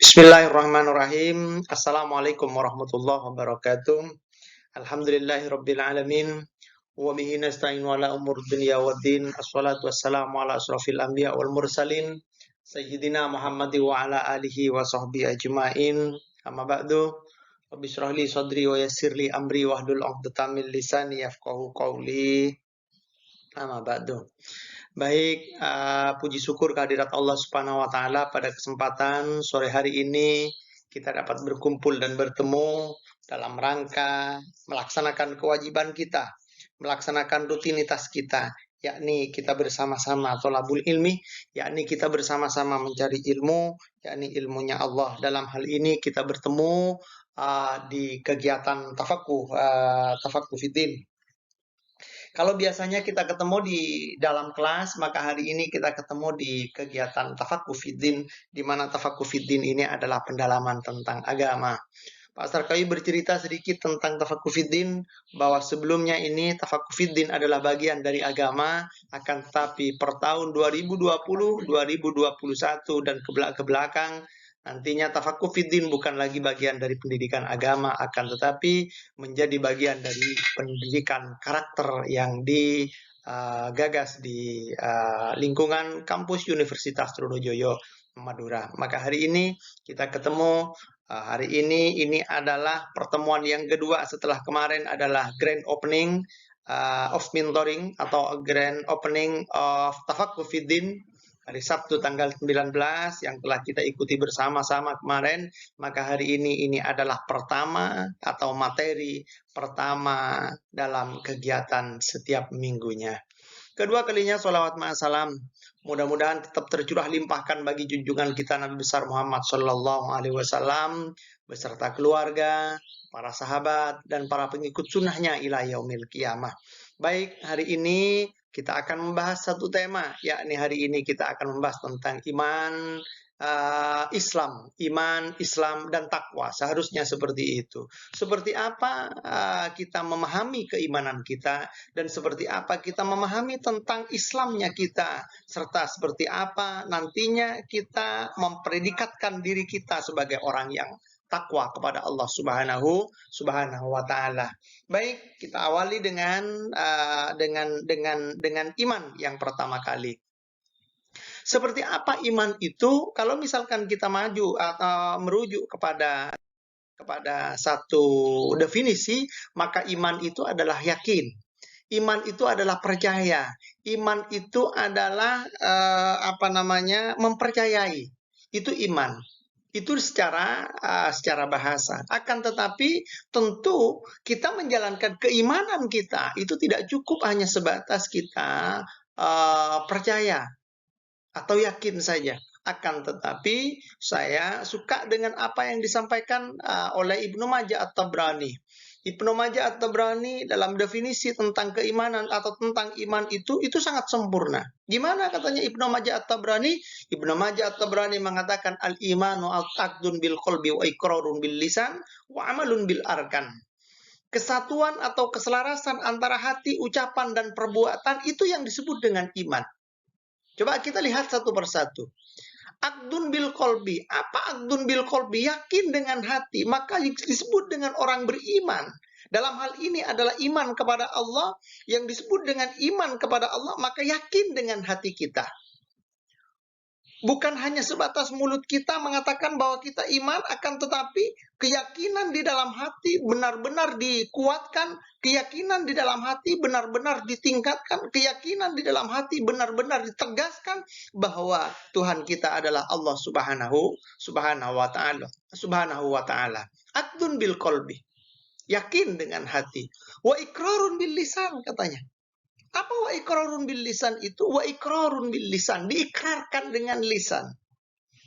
Bismillahirrahmanirrahim. Assalamualaikum warahmatullahi wabarakatuh. Alhamdulillahirabbil alamin wa bihi nasta'inu ala umur dunya waddin. Assalatu wassalamu ala asrofil anbiya wal mursalin sayyidina Muhammad wa ala alihi wa sahbihi ajmain. Amma ba'du. Rabbi shrah li sadri wa yassir li amri wahlul 'uqdatam min lisani yafqahu qawli. Amma ba'du. Baik, puji syukur kehadirat Allah Subhanahu wa taala pada kesempatan sore hari ini kita dapat berkumpul dan bertemu dalam rangka melaksanakan kewajiban kita, melaksanakan rutinitas kita, yakni kita bersama-sama thalabul ilmi, yakni kita bersama-sama mencari ilmu, yakni ilmunya Allah. Dalam hal ini kita bertemu di kegiatan tafaqquh fiddin. Kalau biasanya kita ketemu di dalam kelas, maka hari ini kita ketemu di kegiatan Tafaqquh Fiddin, di mana Tafaqquh Fiddin ini adalah pendalaman tentang agama. Pak Sarkawi bercerita sedikit tentang Tafaqquh Fiddin, bahwa sebelumnya ini Tafaqquh Fiddin adalah bagian dari agama, akan tetapi per tahun 2020, 2021, dan ke belakang, nantinya Tafaqquh Fiddin bukan lagi bagian dari pendidikan agama, akan tetapi menjadi bagian dari pendidikan karakter yang digagas di lingkungan kampus Universitas Trunojoyo Madura. Maka hari ini kita ketemu, hari ini adalah pertemuan yang kedua setelah kemarin adalah grand opening of mentoring atau grand opening of Tafaqquh Fiddin hari Sabtu tanggal 19 yang telah kita ikuti bersama-sama kemarin. Maka hari ini adalah pertama atau materi pertama dalam kegiatan setiap minggunya. Kedua kalinya sholawat ma'asalam. Mudah-mudahan tetap tercurah limpahkan bagi junjungan kita Nabi besar Muhammad Sallallahu Alaihi Wasallam beserta keluarga, para sahabat, dan para pengikut sunnahnya ila yaumil qiyamah. Baik, hari ini kita akan membahas satu tema, yakni hari ini kita akan membahas tentang iman, Islam, dan takwa. Seharusnya seperti itu. Seperti apa kita memahami keimanan kita, dan seperti apa kita memahami tentang Islamnya kita, serta seperti apa nantinya kita mempredikatkan diri kita sebagai orang yang takwa kepada Allah Subhanahu wa taala. Baik, kita awali dengan iman yang pertama kali. Seperti apa iman itu? Kalau misalkan kita maju atau merujuk kepada satu definisi, maka iman itu adalah yakin. Iman itu adalah percaya. Iman itu adalah mempercayai. Itu iman. Itu secara bahasa. Akan tetapi tentu kita menjalankan keimanan kita itu tidak cukup hanya sebatas kita percaya atau yakin saja. Akan tetapi saya suka dengan apa yang disampaikan oleh Ibnu Majah At-Tabrani. Ibnu Majah At-Tabrani dalam definisi tentang keimanan atau tentang iman itu sangat sempurna. Gimana katanya Ibnu Majah At-Tabrani? Ibnu Majah At-Tabrani mengatakan al-imanu al-aqdun bil qalbi wa iqrarun bil lisan wa amalun bil arkan. Kesatuan atau keselarasan antara hati, ucapan, dan perbuatan itu yang disebut dengan iman. Coba kita lihat satu persatu. Aqdun bil qalbi. Apa aqdun bil qalbi? Yakin dengan hati. Maka disebut dengan orang beriman. Dalam hal ini adalah iman kepada Allah. Yang disebut dengan iman kepada Allah, maka yakin dengan hati kita. Bukan hanya sebatas mulut kita mengatakan bahwa kita iman, akan tetapi keyakinan di dalam hati benar-benar dikuatkan, keyakinan di dalam hati benar-benar ditingkatkan, keyakinan di dalam hati benar-benar ditegaskan bahwa Tuhan kita adalah Allah Subhanahu wa taala. Aqdun bil qalbi. Yakin dengan hati. Wa iqrarun bil lisan katanya. Apa wa iqrarun bil lisan itu? Wa iqrarun bil lisan, diikrarkan dengan lisan.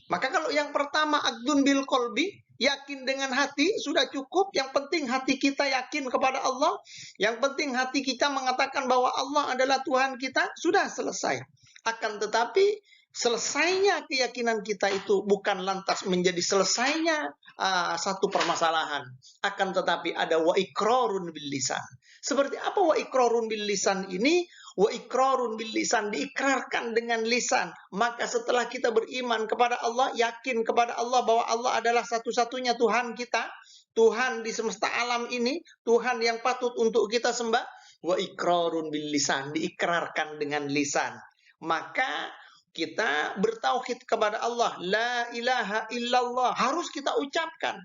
Maka kalau yang pertama aqdun bil qalbi, yakin dengan hati, sudah cukup. Yang penting hati kita yakin kepada Allah. Yang penting hati kita mengatakan bahwa Allah adalah Tuhan kita, sudah selesai. Akan tetapi selesainya keyakinan kita itu bukan lantas menjadi selesainya satu permasalahan. Akan tetapi ada wa iqrarun bil lisan. Seperti apa wa iqrarun bil lisan ini? Wa iqrarun bil lisan, diikrarkan dengan lisan. Maka setelah kita beriman kepada Allah, yakin kepada Allah bahwa Allah adalah satu-satunya Tuhan kita, Tuhan di semesta alam ini, Tuhan yang patut untuk kita sembah, wa iqrarun bil lisan, diikrarkan dengan lisan. Maka kita bertauhid kepada Allah, la ilaha illallah, harus kita ucapkan.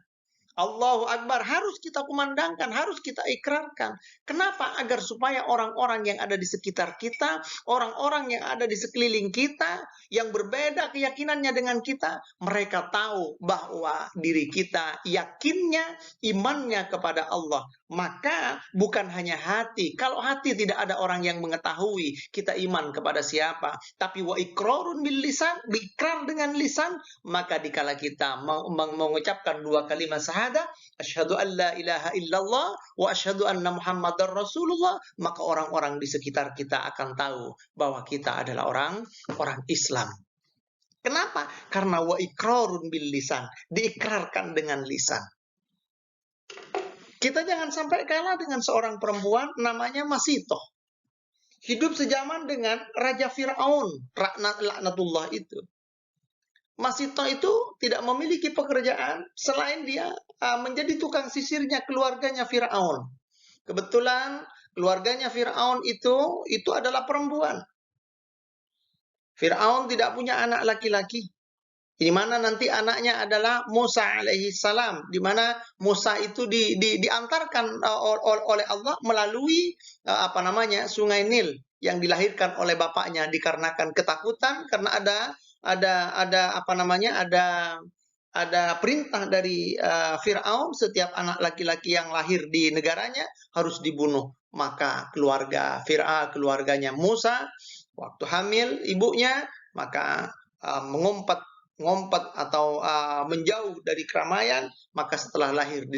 Allahu Akbar, harus kita kumandangkan, harus kita ikrarkan. Kenapa? Agar supaya orang-orang yang ada di sekitar kita, orang-orang yang ada di sekeliling kita, yang berbeda keyakinannya dengan kita, mereka tahu bahwa diri kita yakinnya, imannya kepada Allah. Maka bukan hanya hati. Kalau hati tidak ada orang yang mengetahui kita iman kepada siapa. Tapi wa iqrarun bil lisan, ikrar dengan lisan, maka dikala kita mengucapkan dua kalimat syahadat, asyhadu an la ilaha illallah wa asyhadu anna muhammadar rasulullah, maka orang-orang di sekitar kita akan tahu bahwa kita adalah orang Islam. Kenapa? Karena wa iqrarun bil lisan, diikrarkan dengan lisan. Kita jangan sampai kalah dengan seorang perempuan namanya Masitoh. Hidup sejaman dengan Raja Fir'aun, laknatullah itu. Masitoh itu tidak memiliki pekerjaan selain dia menjadi tukang sisirnya keluarganya Fir'aun. Kebetulan keluarganya Fir'aun itu adalah perempuan. Fir'aun tidak punya anak laki-laki. Di mana nanti anaknya adalah Musa alaihi salam, di mana Musa itu diantarkan oleh Allah melalui Sungai Nil yang dilahirkan oleh bapaknya dikarenakan ketakutan karena ada perintah dari Fir'aun, setiap anak laki-laki yang lahir di negaranya harus dibunuh. Maka keluarganya Musa waktu hamil ibunya, maka mengumpat atau menjauh dari keramaian, maka setelah lahir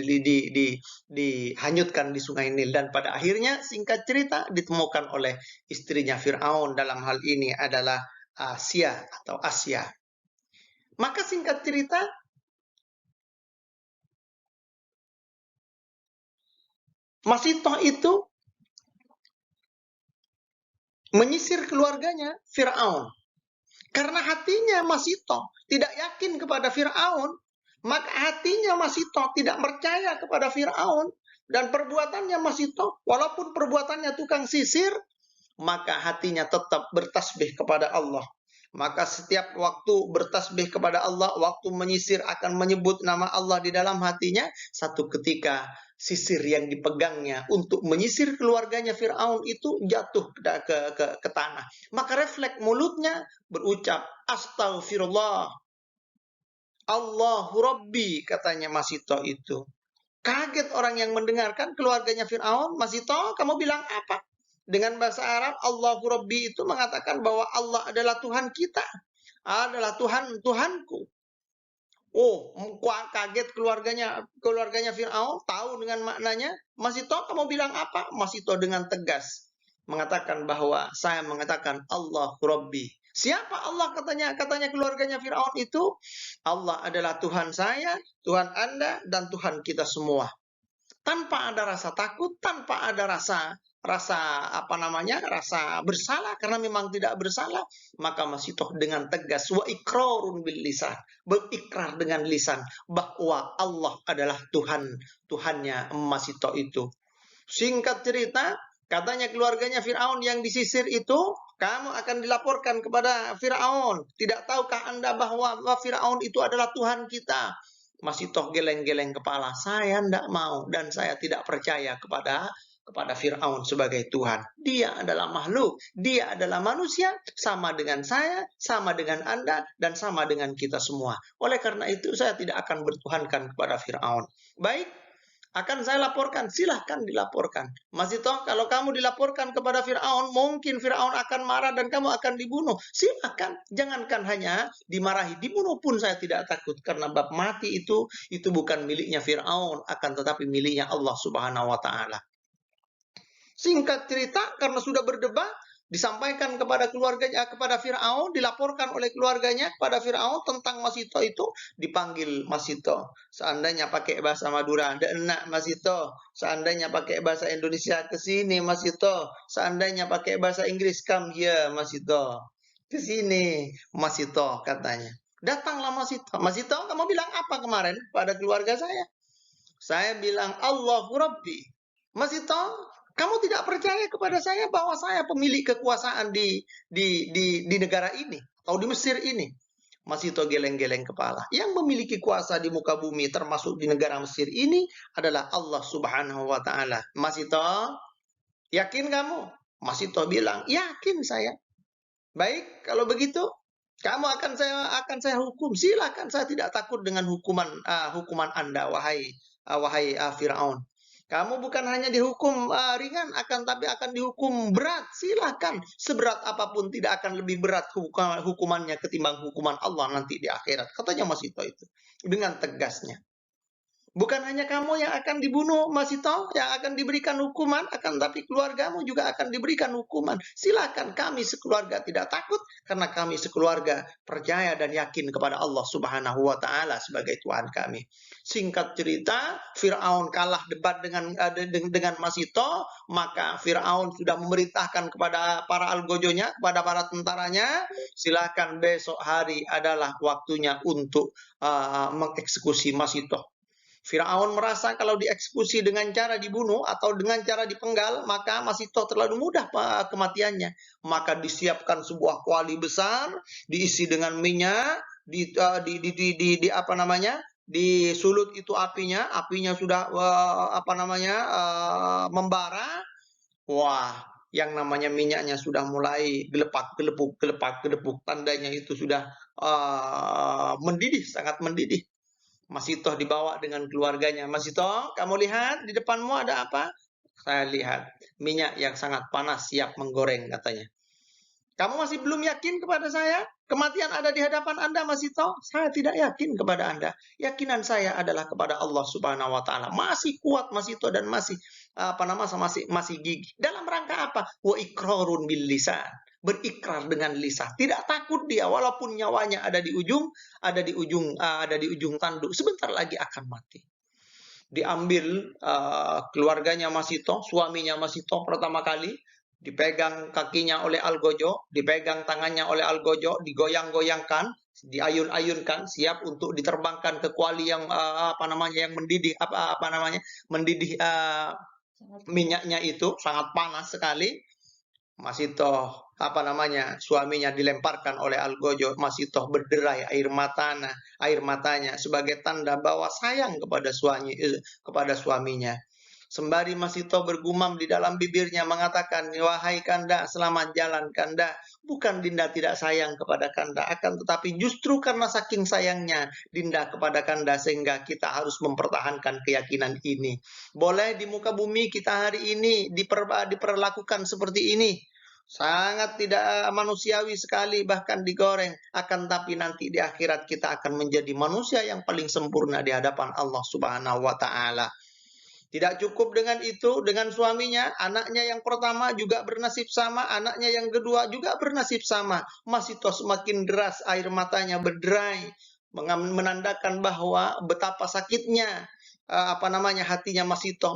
dihanyutkan di Sungai Nil, dan pada akhirnya singkat cerita ditemukan oleh istrinya Fir'aun, dalam hal ini adalah Asia. Maka singkat cerita Masitoh itu menyisir keluarganya Fir'aun. Karena hatinya Masitoh tidak yakin kepada Fir'aun, maka hatinya Masitoh tidak percaya kepada Fir'aun, dan perbuatannya Masitoh, walaupun perbuatannya tukang sisir, maka hatinya tetap bertasbih kepada Allah. Maka setiap waktu bertasbih kepada Allah, waktu menyisir akan menyebut nama Allah di dalam hatinya. Satu ketika sisir yang dipegangnya untuk menyisir keluarganya Fir'aun itu jatuh ke tanah. Maka refleks mulutnya berucap, Astaghfirullah, Allahu Rabbi, katanya Masitoh itu. Kaget orang yang mendengarkan, keluarganya Fir'aun, Masitoh, kamu bilang apa? Dengan bahasa Arab, Allahu Rabbi itu mengatakan bahwa Allah adalah Tuhan kita, adalah Tuhanku. Oh, kaget keluarganya Fir'aun, tahu dengan maknanya. Masitoh, kamu bilang apa? Masitoh dengan tegas mengatakan bahwa saya mengatakan Allahu Rabbi. Siapa Allah, katanya keluarganya Fir'aun itu? Allah adalah Tuhan saya, Tuhan Anda, dan Tuhan kita semua. Tanpa ada rasa takut, tanpa ada rasa bersalah, karena memang tidak bersalah. Maka Masitoh dengan tegas, wa iqrarun bil lisan, berikrar dengan lisan bahwa Allah adalah Tuhannya Masitoh itu. Singkat cerita, katanya keluarganya Fir'aun yang disisir itu, kamu akan dilaporkan kepada Fir'aun. Tidak tahukah Anda bahwa Fir'aun itu adalah Tuhan kita? Masitoh geleng-geleng kepala, saya tidak mau dan saya tidak percaya kepada Fir'aun sebagai Tuhan. Dia adalah makhluk, dia adalah manusia, sama dengan saya, sama dengan Anda, dan sama dengan kita semua. Oleh karena itu saya tidak akan bertuhankan kepada Fir'aun. Baik, akan saya laporkan, silahkan dilaporkan. Masitoh, kalau kamu dilaporkan kepada Fir'aun, mungkin Fir'aun akan marah dan kamu akan dibunuh. Silahkan, jangankan hanya dimarahi, dibunuh pun saya tidak takut. Karena bab mati itu bukan miliknya Fir'aun, akan tetapi miliknya Allah Subhanahu wa Ta'ala. Singkat cerita, karena sudah berdebat, Disampaikan kepada keluarganya, kepada Firaun, dilaporkan oleh keluarganya kepada Firaun tentang Masito itu, dipanggil Masito. Seandainya pakai bahasa Madura, enak Masito. Seandainya pakai bahasa Indonesia, ke sini Masito. Seandainya pakai bahasa Inggris, come here Masito. Ke sini Masito katanya. Datanglah Masito. Masito, kamu bilang apa kemarin pada keluarga saya? Saya bilang Allahu Rabbi. Masito, kamu tidak percaya kepada saya bahwa saya pemilik kekuasaan di negara ini atau di Mesir ini? Masito geleng-geleng kepala. Yang memiliki kuasa di muka bumi termasuk di negara Mesir ini adalah Allah Subhanahu wa taala. Masito, yakin kamu? Masito bilang, "Yakin saya." Baik, kalau begitu kamu akan saya hukum. Silakan, saya tidak takut dengan hukuman Anda, wahai Firaun. Kamu bukan hanya dihukum ringan, tapi akan dihukum berat. Silakan, seberat apapun tidak akan lebih berat hukumannya ketimbang hukuman Allah nanti di akhirat. Katanya Masito itu dengan tegasnya. Bukan hanya kamu yang akan dibunuh, Masito, yang akan diberikan hukuman, tapi keluargamu juga akan diberikan hukuman. Silakan, kami sekeluarga tidak takut, karena kami sekeluarga percaya dan yakin kepada Allah Subhanahu wa taala sebagai Tuhan kami. Singkat cerita, Firaun kalah debat dengan Masito, maka Firaun sudah memerintahkan kepada para algojonya, kepada para tentaranya, silakan besok hari adalah waktunya untuk mengeksekusi Masito. Firaun merasa kalau dieksekusi dengan cara dibunuh atau dengan cara dipenggal, maka Masito terlalu mudah kematiannya. Maka disiapkan sebuah kuali besar, diisi dengan minyak, disulut itu apinya sudah membara. Wah, yang namanya minyaknya sudah mulai gelepuk, tandanya itu sudah mendidih, sangat mendidih. Masito dibawa dengan keluarganya. Masito, kamu lihat di depanmu ada apa? Saya lihat minyak yang sangat panas siap menggoreng katanya. Kamu masih belum yakin kepada saya? Kematian ada di hadapan Anda, Masito? Saya tidak yakin kepada Anda. Yakinan saya adalah kepada Allah Subhanahu wa taala. Masih kuat Masito dan masih gigih. Dalam rangka apa? Wa iqrarun bil lisan. Berikrar dengan lisan, tidak takut dia walaupun nyawanya ada di ujung tanduk, sebentar lagi akan mati. Diambil keluarganya Masito, suaminya Masito pertama kali, dipegang kakinya oleh Algojo, dipegang tangannya oleh Algojo, digoyang-goyangkan, diayun-ayunkan, siap untuk diterbangkan ke kuali yang yang mendidih mendidih minyaknya itu sangat panas sekali. Masito suaminya dilemparkan oleh Algojo. Masito berderai air matanya sebagai tanda bahwa sayang kepada suaminya. Sembari Masito bergumam di dalam bibirnya mengatakan, wahai Kanda, selamat jalan Kanda. Bukan Dinda tidak sayang kepada Kanda, akan tetapi justru karena saking sayangnya Dinda kepada Kanda sehingga kita harus mempertahankan keyakinan ini. Boleh di muka bumi kita hari ini diperlakukan seperti ini. Sangat tidak manusiawi sekali, bahkan digoreng. Akan tapi nanti di akhirat kita akan menjadi manusia yang paling sempurna di hadapan Allah Subhanahu wa taala. Tidak cukup dengan itu, dengan suaminya, anaknya yang pertama juga bernasib sama, anaknya yang kedua juga bernasib sama. Masito semakin deras air matanya berderai, menandakan bahwa betapa sakitnya hatinya Masito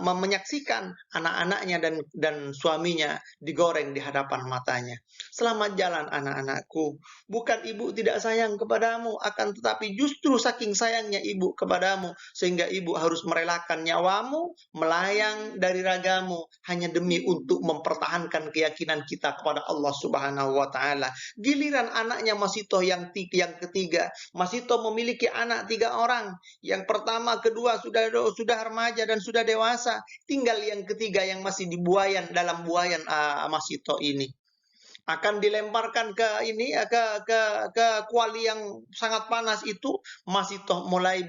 menyaksikan anak-anaknya dan suaminya digoreng di hadapan matanya. Selamat jalan anak-anakku. Bukan ibu tidak sayang kepadamu, akan tetapi justru saking sayangnya ibu kepadamu sehingga ibu harus merelakan nyawamu, melayang dari ragamu hanya demi untuk mempertahankan keyakinan kita kepada Allah Subhanahu wa taala. Giliran anaknya Masito yang ketiga. Masito memiliki anak 3 orang. Yang pertama, kedua sudah remaja dan sudah dewasa, tinggal yang ketiga yang masih dalam buayan Masito ini. Akan dilemparkan ke kuali yang sangat panas itu, Masito mulai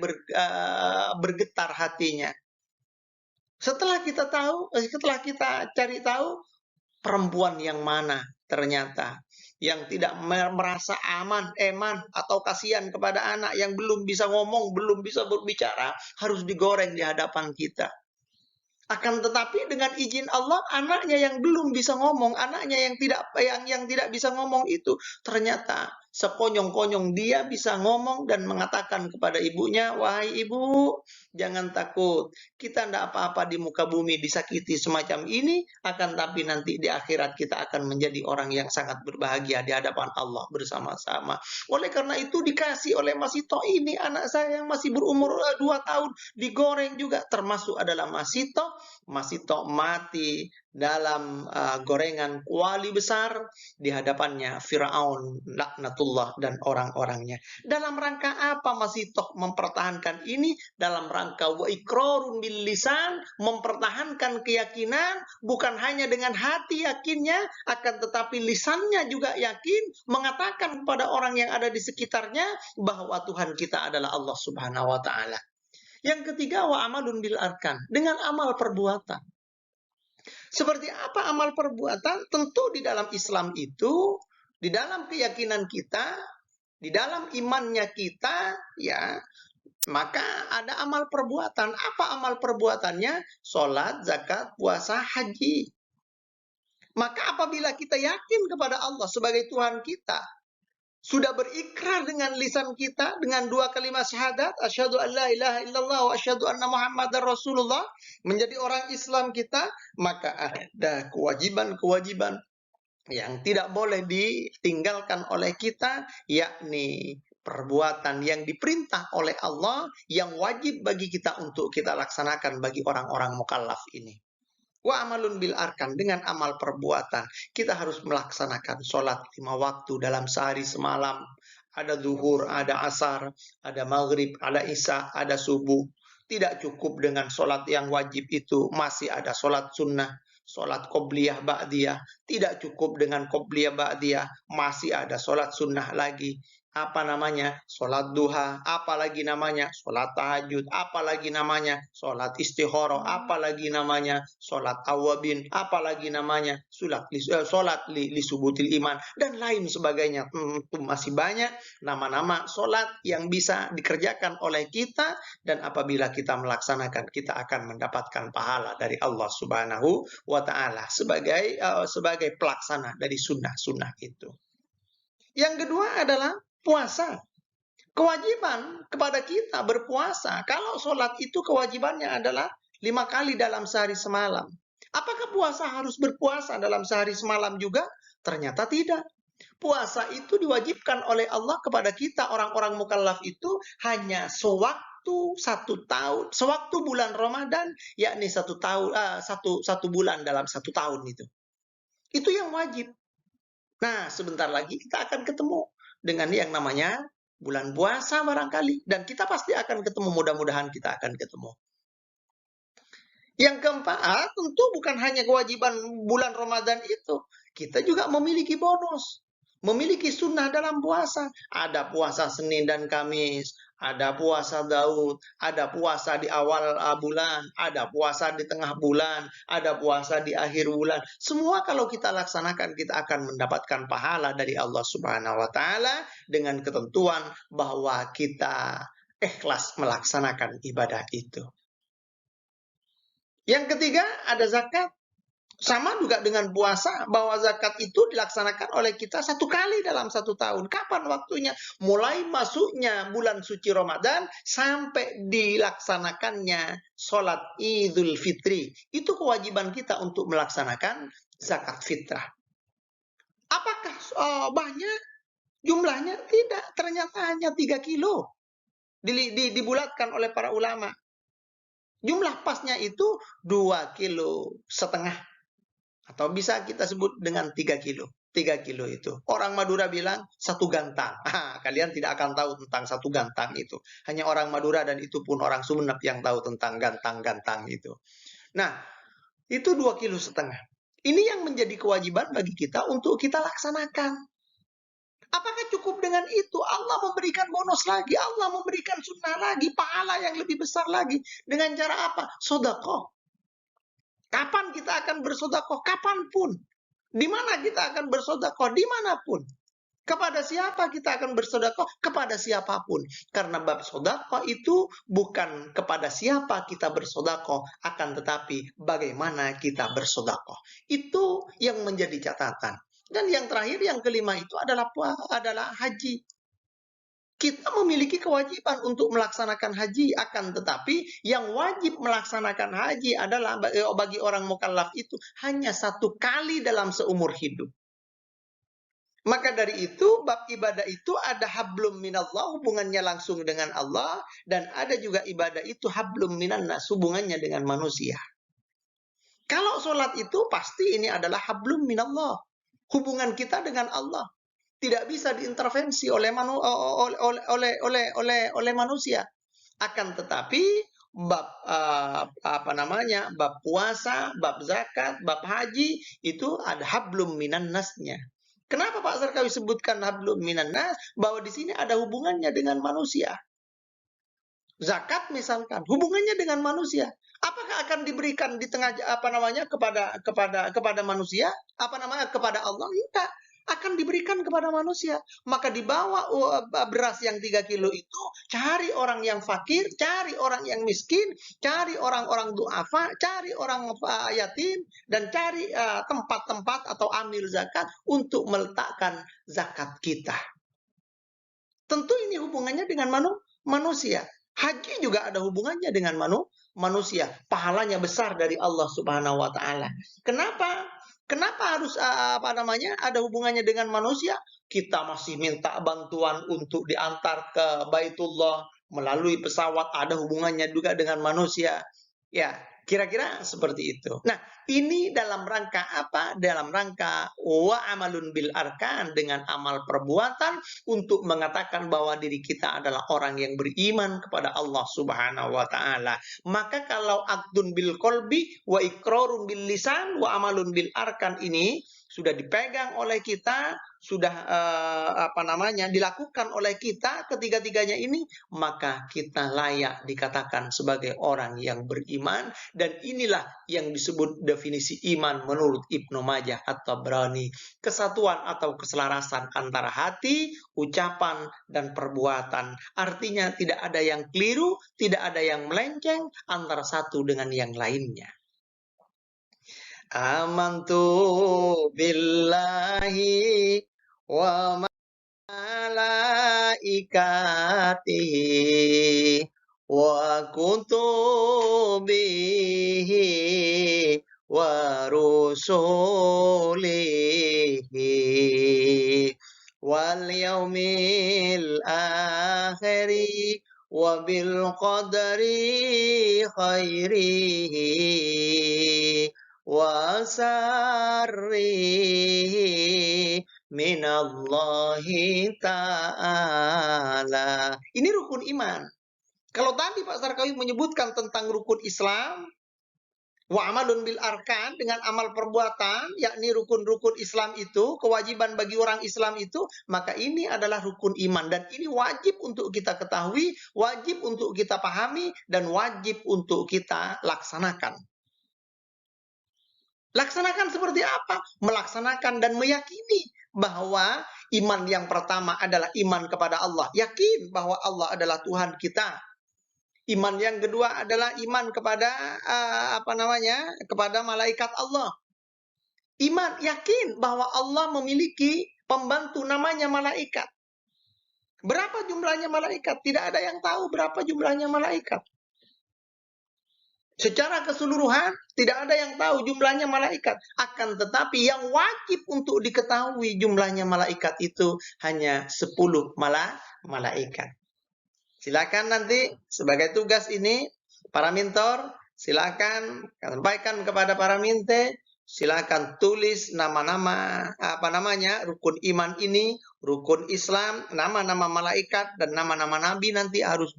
bergetar hatinya. Setelah kita cari tahu, perempuan yang mana ternyata yang tidak merasa eman atau kasihan kepada anak yang belum bisa ngomong, belum bisa berbicara, harus digoreng di hadapan kita. Akan tetapi dengan izin Allah, anaknya yang belum bisa ngomong, anaknya yang tidak bisa ngomong itu ternyata sekonyong-konyong dia bisa ngomong dan mengatakan kepada ibunya, "Wahai ibu, jangan takut. Kita tidak apa-apa di muka bumi disakiti semacam ini, akan tapi nanti di akhirat kita akan menjadi orang yang sangat berbahagia di hadapan Allah bersama-sama." Oleh karena itu dikasih oleh Mas Ito ini, anak saya yang masih berumur 2 tahun, digoreng juga, termasuk adalah Mas Ito mati dalam gorengan kuali besar di hadapannya Firaun laknatullah dan orang-orangnya. Dalam rangka apa Mas Ito mempertahankan ini? Dalam rangka wa iqrarun bil lisan, mempertahankan keyakinan bukan hanya dengan hati yakinnya, akan tetapi lisannya juga yakin, mengatakan kepada orang yang ada di sekitarnya bahwa Tuhan kita adalah Allah Subhanahu wa taala. Yang ketiga, wa amalun bil arkan, dengan amal perbuatan. Seperti apa amal perbuatan? Tentu di dalam Islam itu, di dalam keyakinan kita, di dalam imannya kita, ya, maka ada amal perbuatan. Apa amal perbuatannya? Sholat, zakat, puasa, haji. Maka apabila kita yakin kepada Allah sebagai Tuhan kita, sudah berikrar dengan lisan kita dengan 2 kalimat syahadat, asyhadu an la ilaha illallah wa asyhadu anna muhammadar rasulullah, menjadi orang Islam kita, maka ada kewajiban-kewajiban yang tidak boleh ditinggalkan oleh kita, yakni perbuatan yang diperintah oleh Allah yang wajib bagi kita untuk kita laksanakan bagi orang-orang mukallaf ini. Wa amalun bil arkan, dengan amal perbuatan. Kita harus melaksanakan sholat 5 waktu dalam sehari semalam. Ada zuhur, ada asar, ada maghrib, ada isya, ada subuh. Tidak cukup dengan sholat yang wajib itu, masih ada sholat sunnah, sholat qobliyah ba'diyah. Tidak cukup dengan qobliyah ba'diyah, masih ada sholat sunnah lagi. Apa namanya? Sholat duha, apalagi namanya? Sholat tahajud, apalagi namanya? Sholat istikharah, apalagi namanya? Sholat awabin, apalagi namanya? Sholat li subutil iman, dan lain sebagainya. Itu masih banyak nama-nama sholat yang bisa dikerjakan oleh kita, dan apabila kita melaksanakan, kita akan mendapatkan pahala dari Allah Subhanahu wa Ta'ala sebagai pelaksana dari sunnah-sunnah itu. Yang kedua adalah puasa. Kewajiban kepada kita berpuasa. Kalau sholat itu kewajibannya adalah 5 kali dalam sehari semalam. Apakah puasa harus berpuasa dalam sehari semalam juga? Ternyata tidak. Puasa itu diwajibkan oleh Allah kepada kita, orang-orang mukallaf itu, hanya sewaktu 1 tahun, sewaktu bulan Ramadan, yakni 1 tahun, satu bulan dalam 1 tahun itu. Itu yang wajib. Nah, sebentar lagi kita akan ketemu dengan yang namanya bulan puasa barangkali. Dan kita pasti akan ketemu, mudah-mudahan kita akan ketemu. Yang keempat, tentu bukan hanya kewajiban bulan Ramadan itu. Kita juga memiliki bonus. Memiliki sunnah dalam puasa. Ada puasa Senin dan Kamis, ada puasa Daud, ada puasa di awal bulan, ada puasa di tengah bulan, ada puasa di akhir bulan. Semua kalau kita laksanakan, kita akan mendapatkan pahala dari Allah Subhanahu wa Ta'ala dengan ketentuan bahwa kita ikhlas melaksanakan ibadah itu. Yang ketiga, ada zakat. Sama juga dengan puasa, bahwa zakat itu dilaksanakan oleh kita 1 kali dalam 1 tahun. Kapan waktunya? Mulai masuknya bulan suci Ramadan sampai dilaksanakannya sholat Idul Fitri. Itu kewajiban kita untuk melaksanakan zakat fitrah. Apakah banyak jumlahnya? Tidak, ternyata hanya 3 kilo. Dibulatkan oleh para ulama. Jumlah pasnya itu 2,5 kilo. Atau bisa kita sebut dengan 3 kilo. 3 kilo itu. Orang Madura bilang 1 gantang. Kalian tidak akan tahu tentang 1 gantang itu. Hanya orang Madura, dan itu pun orang Sumeneb yang tahu tentang gantang-gantang itu. Nah, itu 2,5 kilo. Ini yang menjadi kewajiban bagi kita untuk kita laksanakan. Apakah cukup dengan itu? Allah memberikan bonus lagi. Allah memberikan sunnah lagi. Pahala yang lebih besar lagi. Dengan cara apa? Sedekah. Kapan kita akan bersedekah? Kapanpun. Di mana kita akan bersedekah? Dimanapun. Kepada siapa kita akan bersedekah? Kepada siapapun. Karena bab sedekah itu bukan kepada siapa kita bersedekah, akan tetapi bagaimana kita bersedekah. Itu yang menjadi catatan. Dan yang terakhir, yang kelima itu adalah haji. Kita memiliki kewajiban untuk melaksanakan haji, akan tetapi yang wajib melaksanakan haji adalah bagi orang mukallaf itu hanya satu kali dalam seumur hidup. Maka dari itu, bab ibadah itu ada hablum minallah, hubungannya langsung dengan Allah, dan ada juga ibadah itu hablum minannas, hubungannya dengan manusia. Kalau sholat itu pasti ini adalah hablum minallah, hubungan kita dengan Allah. Tidak bisa diintervensi oleh manusia. Akan tetapi bab bab puasa, bab zakat, bab haji itu ada hablum minannasnya. Kenapa Pak Sarkawi sebutkan hablum minannas? Bahwa di sini ada hubungannya dengan manusia. Zakat misalkan hubungannya dengan manusia. Apakah akan diberikan di tengah kepada manusia? Kepada Allah? Enggak. Akan diberikan kepada manusia. Maka dibawa beras yang 3 kilo itu, cari orang yang fakir, cari orang yang miskin, cari orang-orang duafa, cari orang yatim, dan cari tempat-tempat atau amil zakat untuk meletakkan zakat kita. Tentu ini hubungannya dengan manusia. Haji juga ada hubungannya dengan manusia. Pahalanya besar dari Allah Subhanahu wa taala. Kenapa? Kenapa harus ada hubungannya dengan manusia? Kita masih minta bantuan untuk diantar ke Baitullah melalui pesawat, ada hubungannya juga dengan manusia. Ya, kira-kira seperti itu. Nah, ini dalam rangka apa? Dalam rangka wa amalun bil arkan, dengan amal perbuatan untuk mengatakan bahwa diri kita adalah orang yang beriman kepada Allah Subhanahu wa taala. Maka kalau aqdun bil qalbi wa iqrarun bil lisan wa amalun bil arkan ini sudah dipegang oleh kita, sudah dilakukan oleh kita ketiga-tiganya ini, maka kita layak dikatakan sebagai orang yang beriman. Dan inilah yang disebut definisi iman menurut Ibnu Majah at-Tabrani, kesatuan atau keselarasan antara hati, ucapan, dan perbuatan. Artinya tidak ada yang keliru, tidak ada yang melenceng antara satu dengan yang lainnya. Amantu billahi wa malaikatihi wa kutubihi wa rusulihi wal yaumil akhiri wa bil qadri khairihi wa sarrihi minallahi ta'ala. Ini rukun iman. Kalau tadi Pak Sarkawi menyebutkan tentang rukun Islam, wa amalun bil arkan, dengan amal perbuatan, yakni rukun-rukun Islam itu, kewajiban bagi orang Islam itu, maka ini adalah rukun iman. Dan ini wajib untuk kita ketahui, wajib untuk kita pahami, dan wajib untuk kita laksanakan. Laksanakan seperti apa? Melaksanakan dan meyakini bahwa iman yang pertama adalah iman kepada Allah. Yakin bahwa Allah adalah Tuhan kita. Iman yang kedua adalah iman kepada kepada malaikat Allah. Iman, yakin bahwa Allah memiliki pembantu namanya malaikat. Berapa jumlahnya malaikat? Tidak ada yang tahu berapa jumlahnya malaikat. Secara keseluruhan, tidak ada yang tahu jumlahnya malaikat. Akan tetapi yang wajib untuk diketahui jumlahnya malaikat itu hanya 10 malaikat. Silakan nanti sebagai tugas ini, para mentor, silakan sampaikan kepada para minte, silakan tulis nama-nama rukun iman ini, rukun Islam, nama-nama malaikat, dan nama-nama nabi nanti harus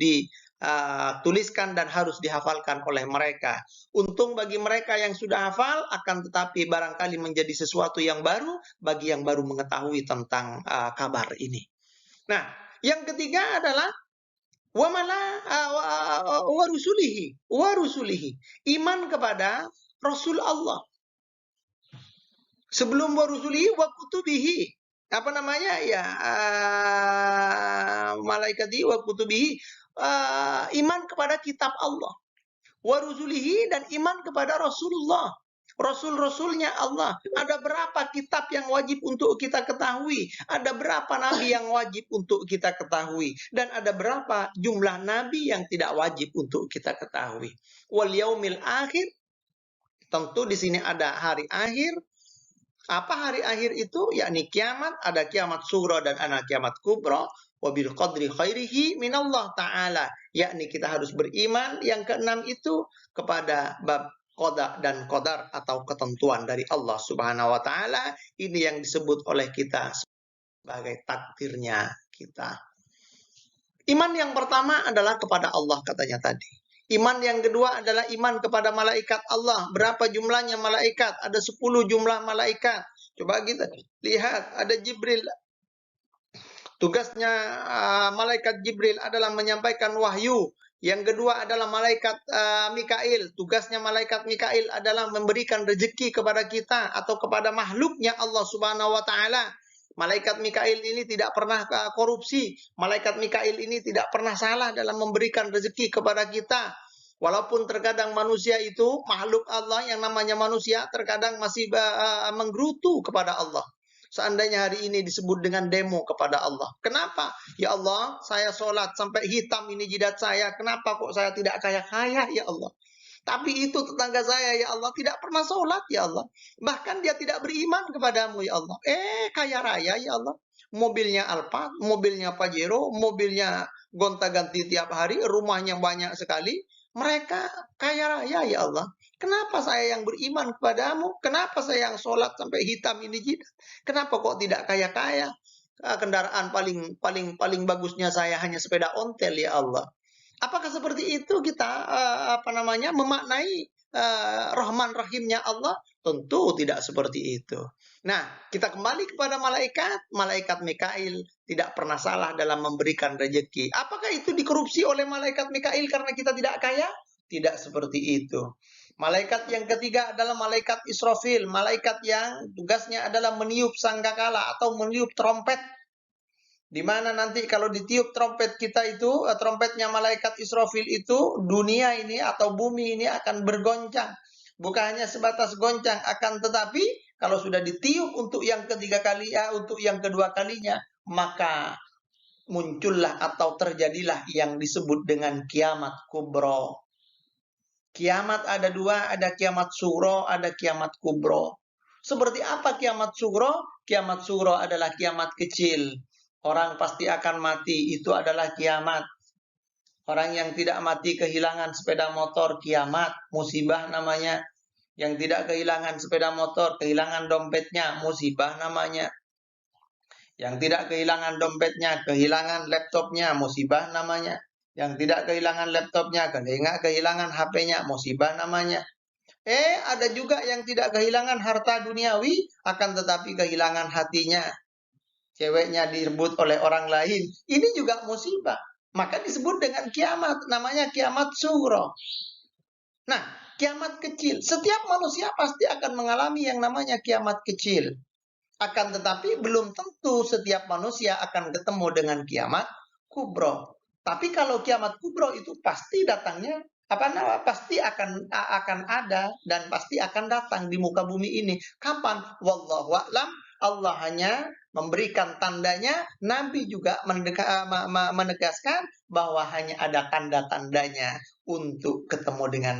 tuliskan dan harus dihafalkan oleh mereka. Untung bagi mereka yang sudah hafal, akan tetapi barangkali menjadi sesuatu yang baru bagi yang baru mengetahui tentang kabar ini. Nah, yang ketiga adalah wa rusulihi, iman kepada Rasul Allah. Sebelum wa rusulihi wa kutubihi, apa namanya ya malaikati wa kutubihi, iman kepada kitab Allah, wa rusulihi, dan iman kepada Rasulullah, Rasul-Rasulnya Allah. Ada berapa kitab yang wajib untuk kita ketahui? Ada berapa nabi yang wajib untuk kita ketahui? Dan ada berapa jumlah nabi yang tidak wajib untuk kita ketahui? Wal yaumil akhir, tentu di sini ada hari akhir. Apa hari akhir itu? Yakni kiamat. Ada kiamat sughra dan ada kiamat kubra. Wabil qadri khairihi minallah ta'ala. Yakni kita harus beriman. Yang keenam itu kepada bab qada dan qadar atau ketentuan dari Allah Subhanahu wa taala. Ini yang disebut oleh kita sebagai takdirnya kita. Iman yang pertama adalah kepada Allah, katanya tadi. Iman yang kedua adalah iman kepada malaikat Allah. Berapa jumlahnya malaikat? Ada 10 jumlah malaikat. Coba kita lihat, ada Jibril. Tugasnya malaikat Jibril adalah menyampaikan wahyu. Yang kedua adalah malaikat Mikail. Tugasnya malaikat Mikail adalah memberikan rezeki kepada kita atau kepada makhluknya Allah Subhanahu wa taala. Malaikat Mikail ini tidak pernah korupsi. Malaikat Mikail ini tidak pernah salah dalam memberikan rezeki kepada kita. Walaupun terkadang manusia itu, makhluk Allah yang namanya manusia, terkadang masih menggerutu kepada Allah. Seandainya hari ini disebut dengan demo kepada Allah. Kenapa? Ya Allah, saya sholat sampai hitam ini jidat saya. Kenapa kok saya tidak kaya-kaya, ya Allah? Tapi itu tetangga saya, ya Allah, tidak pernah sholat, ya Allah. Bahkan dia tidak beriman kepadamu, ya Allah. Kaya raya, ya Allah. Mobilnya Alphard, mobilnya Pajero, mobilnya gonta-ganti tiap hari, rumahnya banyak sekali. Mereka kaya raya, ya Allah. Kenapa saya yang beriman kepadamu? Kenapa saya yang sholat sampai hitam ini jidat? Kenapa kok tidak kaya-kaya? Kendaraan paling bagusnya saya hanya sepeda ontel, ya Allah. Apakah seperti itu kita memaknai Rahman Rahimnya Allah? Tentu tidak seperti itu. Nah, kita kembali kepada malaikat. Malaikat Mikail tidak pernah salah dalam memberikan rezeki. Apakah itu dikorupsi oleh malaikat Mikail karena kita tidak kaya? Tidak seperti itu. Malaikat yang ketiga adalah malaikat Israfil. Malaikat yang tugasnya adalah meniup sangkakala atau meniup trompet. Di mana nanti kalau ditiup trompet kita itu, trompetnya malaikat Israfil itu, dunia ini atau bumi ini akan bergoncang. Bukan hanya sebatas goncang, akan tetapi kalau sudah ditiup untuk yang ketiga kali, untuk yang kedua kalinya, maka muncullah atau terjadilah yang disebut dengan kiamat kubro. Kiamat ada dua, ada kiamat sugro, ada kiamat kubro. Seperti apa kiamat sugro? Kiamat sugro adalah kiamat kecil. Orang pasti akan mati, itu adalah kiamat. Orang yang tidak mati kehilangan sepeda motor, kiamat, musibah namanya. Yang tidak kehilangan sepeda motor, kehilangan dompetnya, musibah namanya. Yang tidak kehilangan dompetnya, kehilangan laptopnya, musibah namanya. Yang tidak kehilangan laptopnya, kehilangan HP-nya, musibah namanya. Ada juga yang tidak kehilangan harta duniawi, akan tetapi kehilangan hatinya. Ceweknya direbut oleh orang lain. Ini juga musibah. Maka disebut dengan kiamat. Namanya kiamat sugro. Nah, kiamat kecil. Setiap manusia pasti akan mengalami yang namanya kiamat kecil. Akan tetapi belum tentu setiap manusia akan ketemu dengan kiamat kubro. Tapi kalau kiamat kubro itu pasti datangnya pasti akan ada dan pasti akan datang di muka bumi ini. Kapan? Wallahu a'lam. Allah hanya memberikan tandanya. Nabi juga menegaskan bahwa hanya ada tanda-tandanya untuk ketemu dengan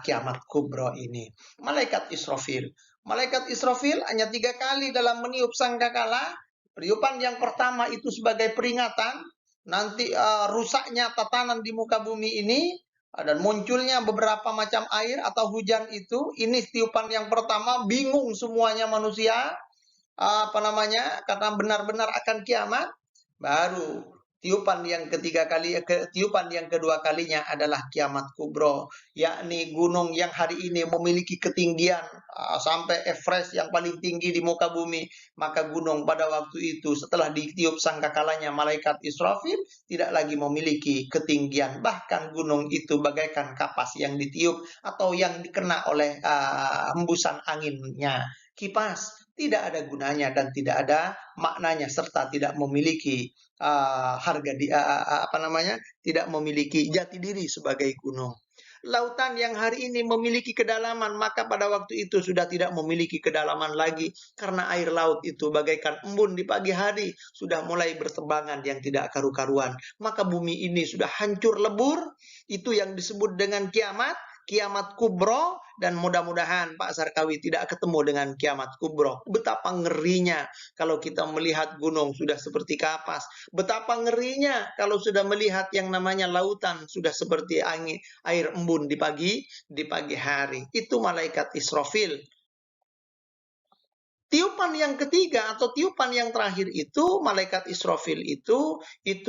kiamat kubro ini. Malaikat Israfil. Malaikat Israfil hanya 3 kali dalam meniup sangkakala. Tiupan yang pertama itu sebagai peringatan. Nanti rusaknya tatanan di muka bumi ini. Dan munculnya beberapa macam air atau hujan itu. Ini tiupan yang pertama. Bingung semuanya manusia. Karena benar-benar akan kiamat. Baru tiupan yang tiupan yang kedua kalinya adalah kiamat kubro, yakni gunung yang hari ini memiliki ketinggian sampai Everest yang paling tinggi di muka bumi. Maka gunung pada waktu itu setelah ditiup sangkakalanya malaikat Israfil tidak lagi memiliki ketinggian. Bahkan gunung itu bagaikan kapas yang ditiup atau yang dikena oleh hembusan anginnya, kipas. tidak ada gunanya dan tidak ada maknanya serta tidak memiliki tidak memiliki jati diri sebagai gunung. Lautan yang hari ini memiliki kedalaman, maka pada waktu itu sudah tidak memiliki kedalaman lagi, karena air laut itu bagaikan embun di pagi hari, sudah mulai bertebangan yang tidak karu-karuan. Maka bumi ini sudah hancur lebur, itu yang disebut dengan kiamat, kiamat kubro, dan mudah-mudahan Pak Sarkawi tidak ketemu dengan kiamat kubro. Betapa ngerinya kalau kita melihat gunung sudah seperti kapas. Betapa ngerinya kalau sudah melihat yang namanya lautan sudah seperti air embun di pagi hari. Itu malaikat Israfil. Tiupan yang ketiga atau tiupan yang terakhir itu, malaikat Israfil itu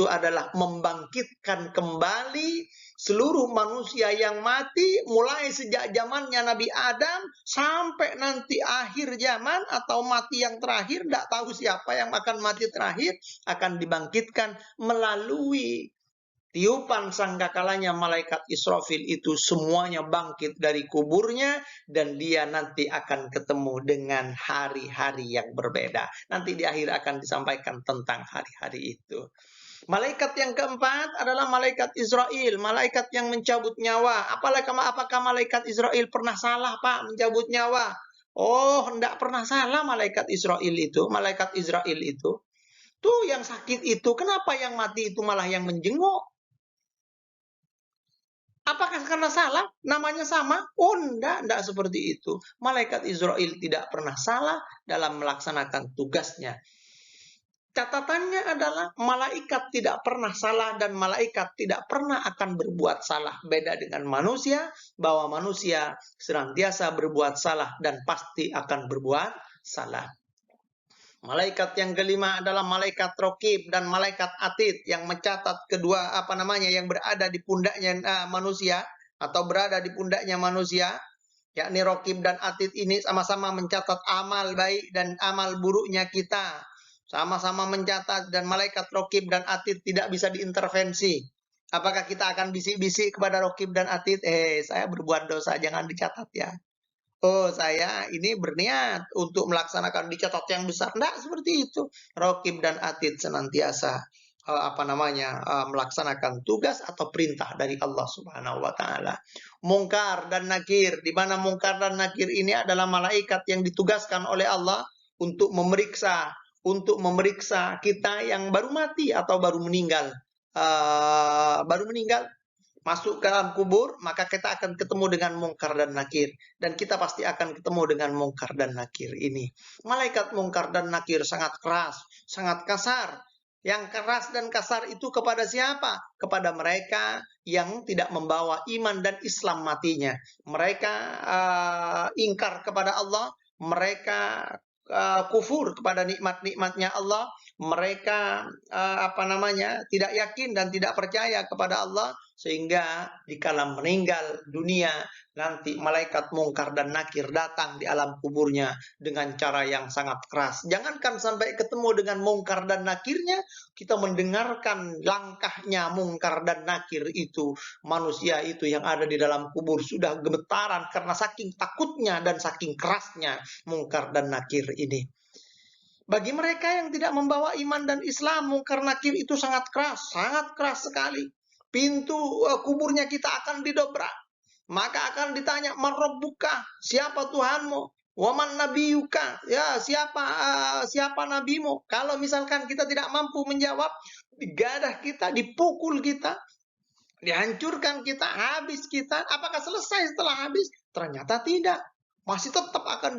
adalah membangkitkan kembali seluruh manusia yang mati mulai sejak zamannya Nabi Adam sampai nanti akhir zaman atau mati yang terakhir, tidak tahu siapa yang akan mati terakhir, akan dibangkitkan melalui tiupan sangkakalanya malaikat Israfil itu, semuanya bangkit dari kuburnya dan dia nanti akan ketemu dengan hari-hari yang berbeda. Nanti di akhir akan disampaikan tentang hari-hari itu. Malaikat yang keempat adalah malaikat Israel, malaikat yang mencabut nyawa. Apakah malaikat Israel pernah salah, Pak, mencabut nyawa? Oh, tidak pernah salah malaikat Israel itu. Malaikat Israel itu. Tuh yang sakit itu, kenapa yang mati itu malah yang menjenguk? Apakah karena salah? Namanya sama? Oh, enggak seperti itu. Malaikat Israel tidak pernah salah dalam melaksanakan tugasnya. Catatannya adalah malaikat tidak pernah salah dan malaikat tidak pernah akan berbuat salah. Beda dengan manusia, bahwa manusia senantiasa berbuat salah dan pasti akan berbuat salah. Malaikat yang kelima adalah malaikat Raqib dan malaikat Atid yang mencatat kedua yang berada di pundaknya manusia atau berada di pundaknya manusia, yakni Raqib dan Atid ini sama-sama mencatat amal baik dan amal buruknya kita. Sama-sama mencatat, dan malaikat Raqib dan Atid tidak bisa diintervensi. Apakah kita akan bisik-bisik kepada Raqib dan Atid, saya berbuat dosa, jangan dicatat ya. Oh, saya ini berniat untuk melaksanakan dicatat yang besar. Tidak seperti itu. Raqib dan Atid senantiasa melaksanakan tugas atau perintah dari Allah Subhanahu wa taala. Mungkar dan Nakir, di mana Mungkar dan Nakir ini adalah malaikat yang ditugaskan oleh Allah untuk memeriksa kita yang baru mati atau baru meninggal. Masuk ke dalam kubur, maka kita akan ketemu dengan Mungkar dan Nakir. Dan kita pasti akan ketemu dengan Mungkar dan Nakir ini. Malaikat Mungkar dan Nakir sangat keras, sangat kasar. Yang keras dan kasar itu kepada siapa? Kepada mereka yang tidak membawa iman dan Islam matinya. Mereka ingkar kepada Allah, mereka kufur kepada nikmat-nikmatnya Allah, mereka tidak yakin dan tidak percaya kepada Allah, sehingga dikala meninggal dunia nanti malaikat Mungkar dan Nakir datang di alam kuburnya dengan cara yang sangat keras. Jangankan sampai ketemu dengan Mungkar dan Nakirnya, kita mendengarkan langkahnya Mungkar dan Nakir itu, manusia itu yang ada di dalam kubur sudah gemetaran karena saking takutnya dan saking kerasnya Mungkar dan Nakir ini. Bagi mereka yang tidak membawa iman dan Islam, Mungkar Nakir itu sangat keras sekali. Pintu kuburnya kita akan didobrak. Maka akan ditanya, "Man rabbuka?" Siapa Tuhanmu? "Wa man nabiyuka?" Ya, siapa nabimu? Kalau misalkan kita tidak mampu menjawab, digadah kita, dipukul kita, dihancurkan kita, habis kita. Apakah selesai setelah habis? Ternyata tidak. Masih tetap akan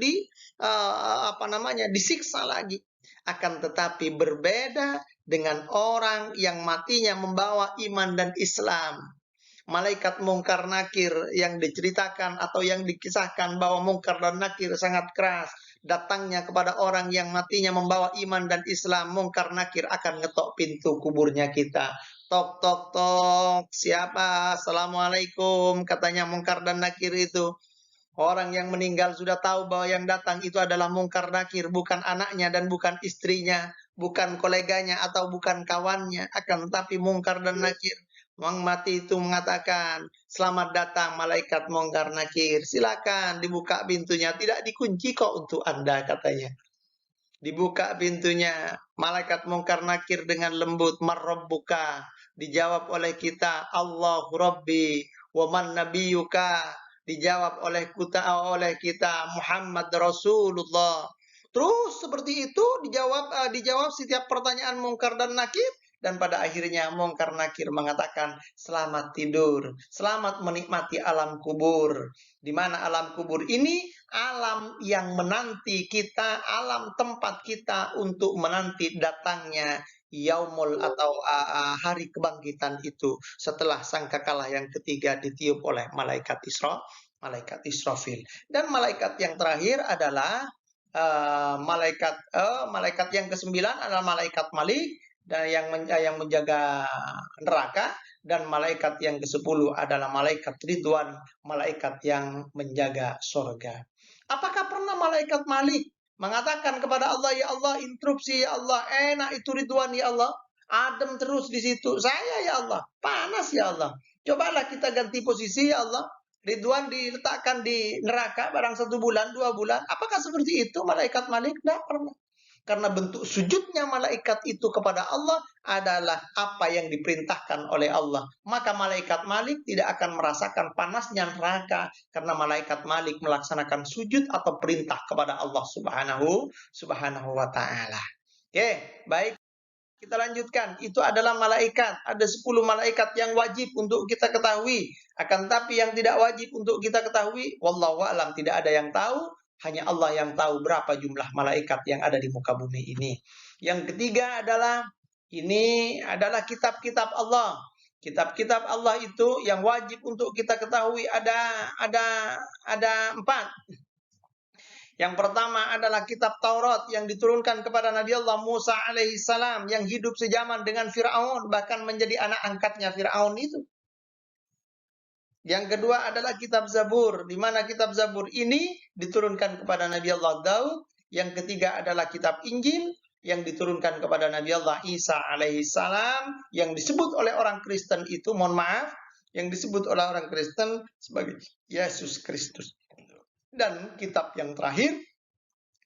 disiksa lagi. Akan tetapi berbeda dengan orang yang matinya membawa iman dan Islam. Malaikat Mungkar Nakir yang diceritakan atau yang dikisahkan bahwa Mungkar dan Nakir sangat keras, datangnya kepada orang yang matinya membawa iman dan Islam, Mungkar Nakir akan ngetok pintu kuburnya kita. Tok, tok, tok, siapa? Assalamualaikum, katanya Mungkar dan Nakir itu. Orang yang meninggal sudah tahu bahwa yang datang itu adalah Mungkar Nakir, bukan anaknya dan bukan istrinya, bukan koleganya atau bukan kawannya, akan tetapi Mungkar dan Nakir. Orang mati itu mengatakan, "Selamat datang malaikat Mungkar Nakir, silakan dibuka pintunya, tidak dikunci kok untuk Anda," katanya. Dibuka pintunya, malaikat mungkar nakir dengan lembut, marrabbuka. Dijawab oleh kita, Allahu Rabbi, wa man nabiyuka. Dijawab oleh kita Muhammad Rasulullah. Terus seperti itu dijawab setiap pertanyaan mungkar dan nakir, dan pada akhirnya mungkar nakir mengatakan selamat tidur, selamat menikmati alam kubur. Di mana alam kubur ini alam yang menanti kita, alam tempat kita untuk menanti datangnya yaumul atau hari kebangkitan itu setelah sangkakala yang ketiga ditiup oleh malaikat Israfil. Dan malaikat yang terakhir adalah malaikat yang kesembilan adalah malaikat Malik dan yang menjaga neraka, dan malaikat yang ke-10 adalah malaikat Ridwan, malaikat yang menjaga surga. Apakah pernah malaikat Malik mengatakan kepada Allah, ya Allah, interupsi ya Allah, enak itu Ridwan ya Allah, adem terus di situ, saya ya Allah, panas ya Allah, cobalah kita ganti posisi ya Allah, Ridwan diletakkan di neraka barang 1 bulan, 2 bulan. Apakah seperti itu malaikat Malik? Tidak pernah. Karena bentuk sujudnya malaikat itu kepada Allah adalah apa yang diperintahkan oleh Allah. Maka malaikat Malik tidak akan merasakan panasnya neraka karena malaikat Malik melaksanakan sujud atau perintah kepada Allah Subhanahu wa taala. Oke, baik. Kita lanjutkan, itu adalah malaikat. Ada 10 malaikat yang wajib untuk kita ketahui. Akan tapi yang tidak wajib untuk kita ketahui, wallahu a'lam, tidak ada yang tahu. Hanya Allah yang tahu berapa jumlah malaikat yang ada di muka bumi ini. Yang ketiga adalah, ini adalah kitab-kitab Allah. Kitab-kitab Allah itu yang wajib untuk kita ketahui ada 4. Yang pertama adalah kitab Taurat yang diturunkan kepada Nabi Allah Musa alaihissalam yang hidup sejaman dengan Fir'aun, bahkan menjadi anak angkatnya Fir'aun itu. Yang kedua adalah kitab Zabur, di mana kitab Zabur ini diturunkan kepada Nabi Allah Daud. Yang ketiga adalah kitab Injil yang diturunkan kepada Nabi Allah Isa alaihissalam, yang disebut oleh orang Kristen itu, mohon maaf, yang disebut oleh orang Kristen sebagai Yesus Kristus. Dan kitab yang terakhir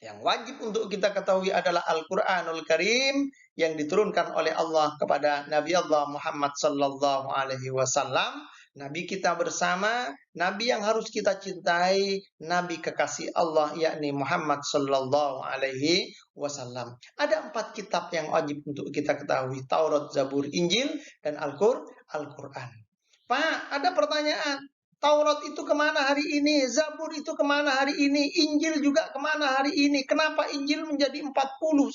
yang wajib untuk kita ketahui adalah Al-Quranul Karim yang diturunkan oleh Allah kepada Nabi Allah Muhammad sallallahu alaihi wasallam, Nabi kita bersama, Nabi yang harus kita cintai, Nabi kekasih Allah yakni Muhammad sallallahu alaihi wasallam. Ada 4 kitab yang wajib untuk kita ketahui, Taurat, Zabur, Injil, dan Al-Quran. Pak, ada pertanyaan. Taurat itu kemana hari ini? Zabur itu kemana hari ini? Injil juga kemana hari ini? Kenapa Injil menjadi 40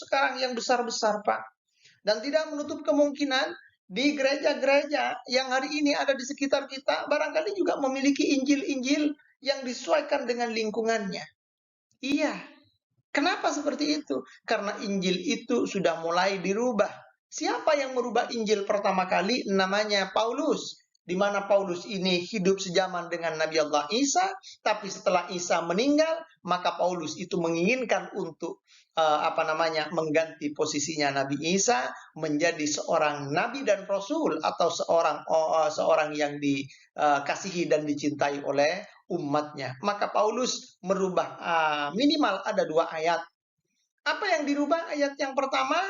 sekarang yang besar-besar, Pak? Dan tidak menutup kemungkinan di gereja-gereja yang hari ini ada di sekitar kita, barangkali juga memiliki Injil-Injil yang disesuaikan dengan lingkungannya. Iya. Kenapa seperti itu? Karena Injil itu sudah mulai dirubah. Siapa yang merubah Injil pertama kali? Namanya Paulus. Di mana Paulus ini hidup sejaman dengan Nabi Allah Isa, tapi setelah Isa meninggal, maka Paulus itu menginginkan untuk mengganti posisinya Nabi Isa menjadi seorang nabi dan rasul atau seorang yang dikasihi dan dicintai oleh umatnya. Maka Paulus merubah minimal ada 2 ayat. Apa yang dirubah? Ayat yang pertama,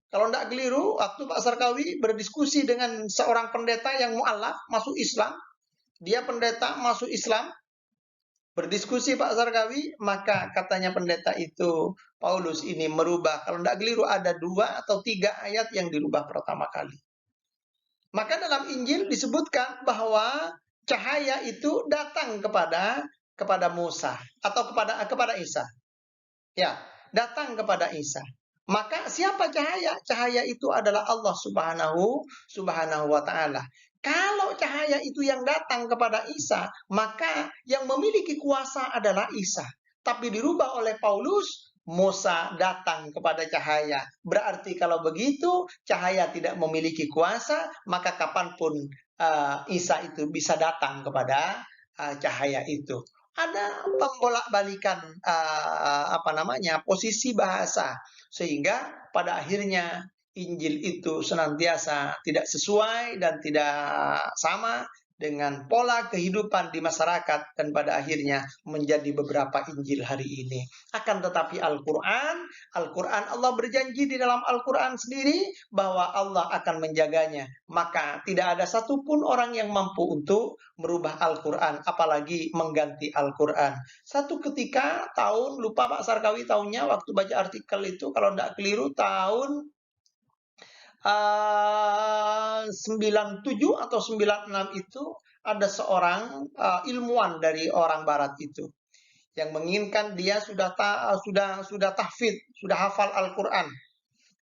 kalau tidak keliru, waktu Pak Sarkawi berdiskusi dengan seorang pendeta yang mu'alaf, masuk Islam. Dia pendeta masuk Islam. Berdiskusi Pak Sarkawi, maka katanya pendeta itu, Paulus ini merubah. Kalau tidak keliru ada 2 atau 3 ayat yang dirubah pertama kali. Maka dalam Injil disebutkan bahwa cahaya itu datang kepada Musa atau kepada Isa. Ya, datang kepada Isa. Maka siapa cahaya? Cahaya itu adalah Allah Subhanahu wa taala. Kalau cahaya itu yang datang kepada Isa, maka yang memiliki kuasa adalah Isa. Tapi dirubah oleh Paulus, Musa datang kepada cahaya. Berarti kalau begitu, cahaya tidak memiliki kuasa, maka kapanpun Isa itu bisa datang kepada cahaya itu. Ada pembolak-balikan posisi bahasa, sehingga pada akhirnya Injil itu senantiasa tidak sesuai dan tidak sama dengan pola kehidupan di masyarakat, dan pada akhirnya menjadi beberapa Injil hari ini. Akan tetapi Al-Quran Allah berjanji di dalam Al-Quran sendiri bahwa Allah akan menjaganya. Maka tidak ada satupun orang yang mampu untuk merubah Al-Quran, apalagi mengganti Al-Quran. Satu ketika lupa Pak Sarkawi tahunnya, waktu baca artikel itu, kalau tidak keliru tahun 97 atau 96 itu ada seorang ilmuwan dari orang barat itu yang menginginkan, dia sudah tahfidz, sudah hafal Al-Qur'an.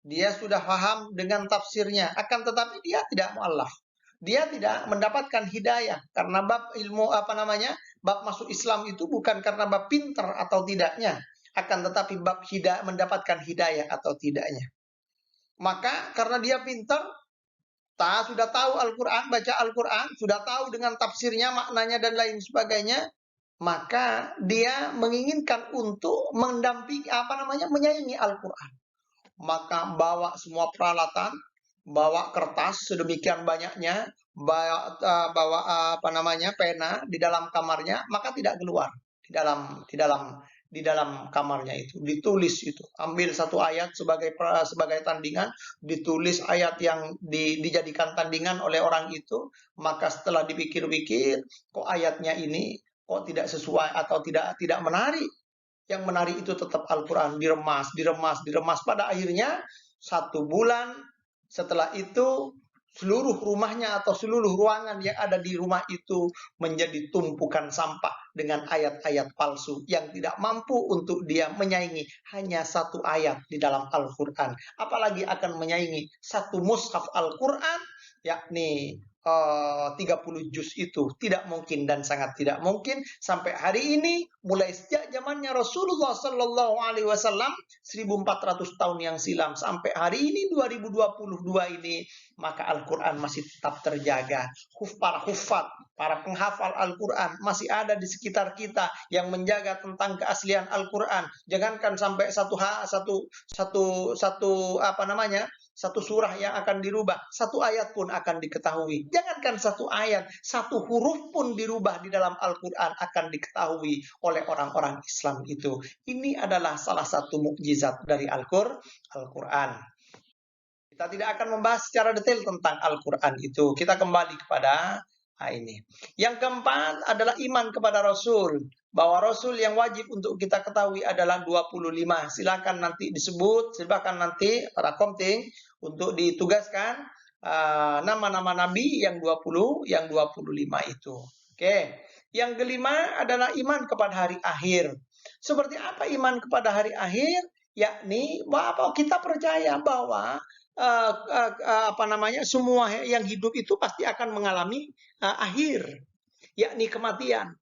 Dia sudah paham dengan tafsirnya, akan tetapi dia tidak mu'allaf. Dia tidak mendapatkan hidayah karena bab ilmu bab masuk Islam itu bukan karena bab pinter atau tidaknya, akan tetapi bab mendapatkan hidayah atau tidaknya. Maka karena dia pintar, sudah tahu Al-Quran, baca Al-Quran, sudah tahu dengan tafsirnya, maknanya, dan lain sebagainya, maka dia menginginkan untuk mendampingi, menyaingi Al-Quran. Maka bawa semua peralatan, bawa kertas sedemikian banyaknya, bawa pena di dalam kamarnya, maka tidak keluar di dalam kamarnya itu, ditulis itu, ambil satu ayat sebagai tandingan, ditulis ayat yang dijadikan tandingan oleh orang itu. Maka setelah dipikir-pikir, kok ayatnya ini kok tidak sesuai atau tidak menarik. Yang menarik itu tetap Al-Quran, diremas. Pada akhirnya 1 bulan setelah itu, seluruh rumahnya atau seluruh ruangan yang ada di rumah itu menjadi tumpukan sampah dengan ayat-ayat palsu yang tidak mampu untuk dia menyaingi hanya 1 ayat di dalam Al-Quran. Apalagi akan menyaingi 1 mushaf Al-Quran, yakni 30 juz itu. Tidak mungkin dan sangat tidak mungkin. Sampai hari ini, mulai sejak zamannya Rasulullah Sallallahu Alaihi Wasallam 1400 tahun yang silam sampai hari ini 2022 ini, maka Al-Quran masih tetap terjaga. Para hufat, para penghafal Al-Quran masih ada di sekitar kita yang menjaga tentang keaslian Al-Quran. Jangankan sampai satu surah yang akan dirubah, 1 ayat pun akan diketahui. Jangankan 1 ayat, 1 huruf pun dirubah di dalam Al-Quran akan diketahui oleh orang-orang Islam itu. Ini adalah salah satu mukjizat dari Al-Quran. Kita tidak akan membahas secara detail tentang Al-Quran itu. Kita kembali kepada ini. Yang keempat adalah iman kepada Rasul. Bahwa Rasul yang wajib untuk kita ketahui adalah 25. Silakan nanti disebut, silakan nanti para komting untuk ditugaskan nama-nama Nabi yang 20, yang 25 itu. Oke. Yang kelima adalah iman kepada hari akhir. Seperti apa iman kepada hari akhir? Yakni bahwa kita percaya bahwa semua yang hidup itu pasti akan mengalami akhir, yakni kematian.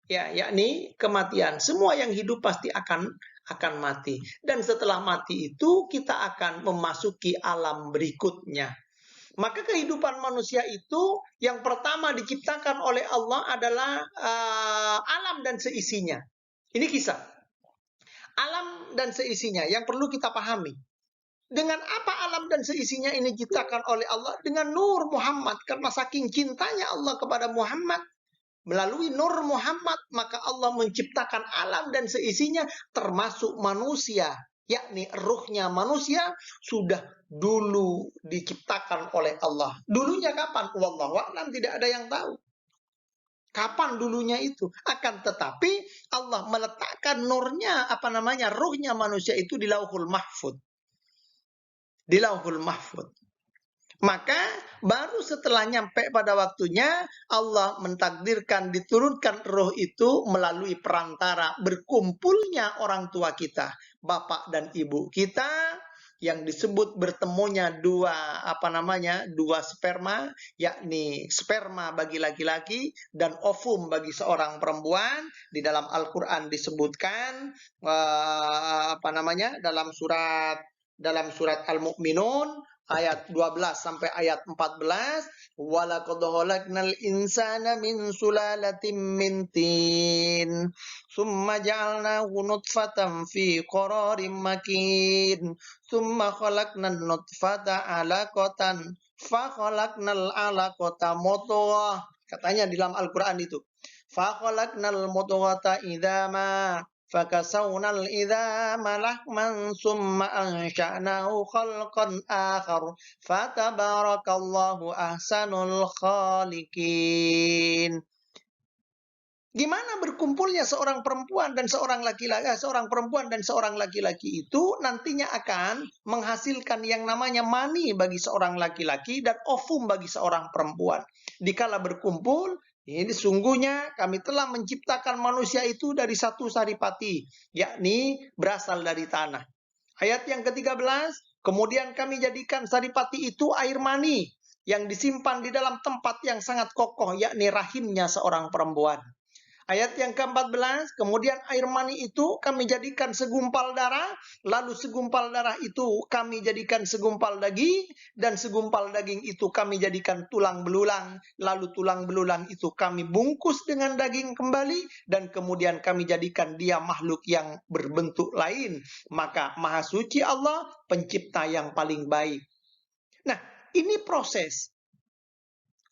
Yakni kematian. Semua yang hidup pasti akan mati. Dan setelah mati itu kita akan memasuki alam berikutnya. Maka kehidupan manusia itu yang pertama diciptakan oleh Allah adalah alam dan seisinya. Ini kisah. Alam dan seisinya yang perlu kita pahami. Dengan apa alam dan seisinya ini diciptakan oleh Allah? Dengan Nur Muhammad. Karena saking cintanya Allah kepada Muhammad, melalui Nur Muhammad, maka Allah menciptakan alam dan seisinya termasuk manusia. Yakni ruhnya manusia sudah dulu diciptakan oleh Allah. Dulunya kapan? Wallahu a'lam, tidak ada yang tahu. Kapan dulunya itu? Akan tetapi Allah meletakkan nurnya, ruhnya manusia itu di Lauhul Mahfuz. Di Lauhul Mahfuz. Maka baru setelah nyampe pada waktunya, Allah mentakdirkan diturunkan roh itu melalui perantara berkumpulnya orang tua kita, bapak dan ibu kita, yang disebut bertemunya dua sperma, yakni sperma bagi laki-laki dan ovum bagi seorang perempuan. Di dalam Al-Quran disebutkan dalam surat Al-Mu'minun ayat 12 sampai ayat 14, walaqad khalaqnal insana min sulalatin min tin summa ja'alnahu nutfatan fi qararin makin summa khalaqnan nutfata 'alaqatan fa khalaqnal 'alaqata mudghah Katanya di dalam Al-Quran itu. Fakhalaqnal mudghata idama fakasawnal idama lahman summa ansha'nahu khalqan akhar fatabarakallahu ahsanul khaliqin. Gimana berkumpulnya seorang perempuan dan seorang laki-laki itu nantinya akan menghasilkan yang namanya mani bagi seorang laki-laki dan ovum bagi seorang perempuan. Dikala berkumpul, ini sungguhnya kami telah menciptakan manusia itu dari satu saripati, yakni berasal dari tanah. Ayat yang ke-13, kemudian kami jadikan saripati itu air mani yang disimpan di dalam tempat yang sangat kokoh, yakni rahimnya seorang perempuan. Ayat yang ke-14, kemudian air mani itu kami jadikan segumpal darah, lalu segumpal darah itu kami jadikan segumpal daging, dan segumpal daging itu kami jadikan tulang belulang, lalu tulang belulang itu kami bungkus dengan daging kembali, dan kemudian kami jadikan dia makhluk yang berbentuk lain. Maka Maha Suci Allah, pencipta yang paling baik. Nah, ini proses.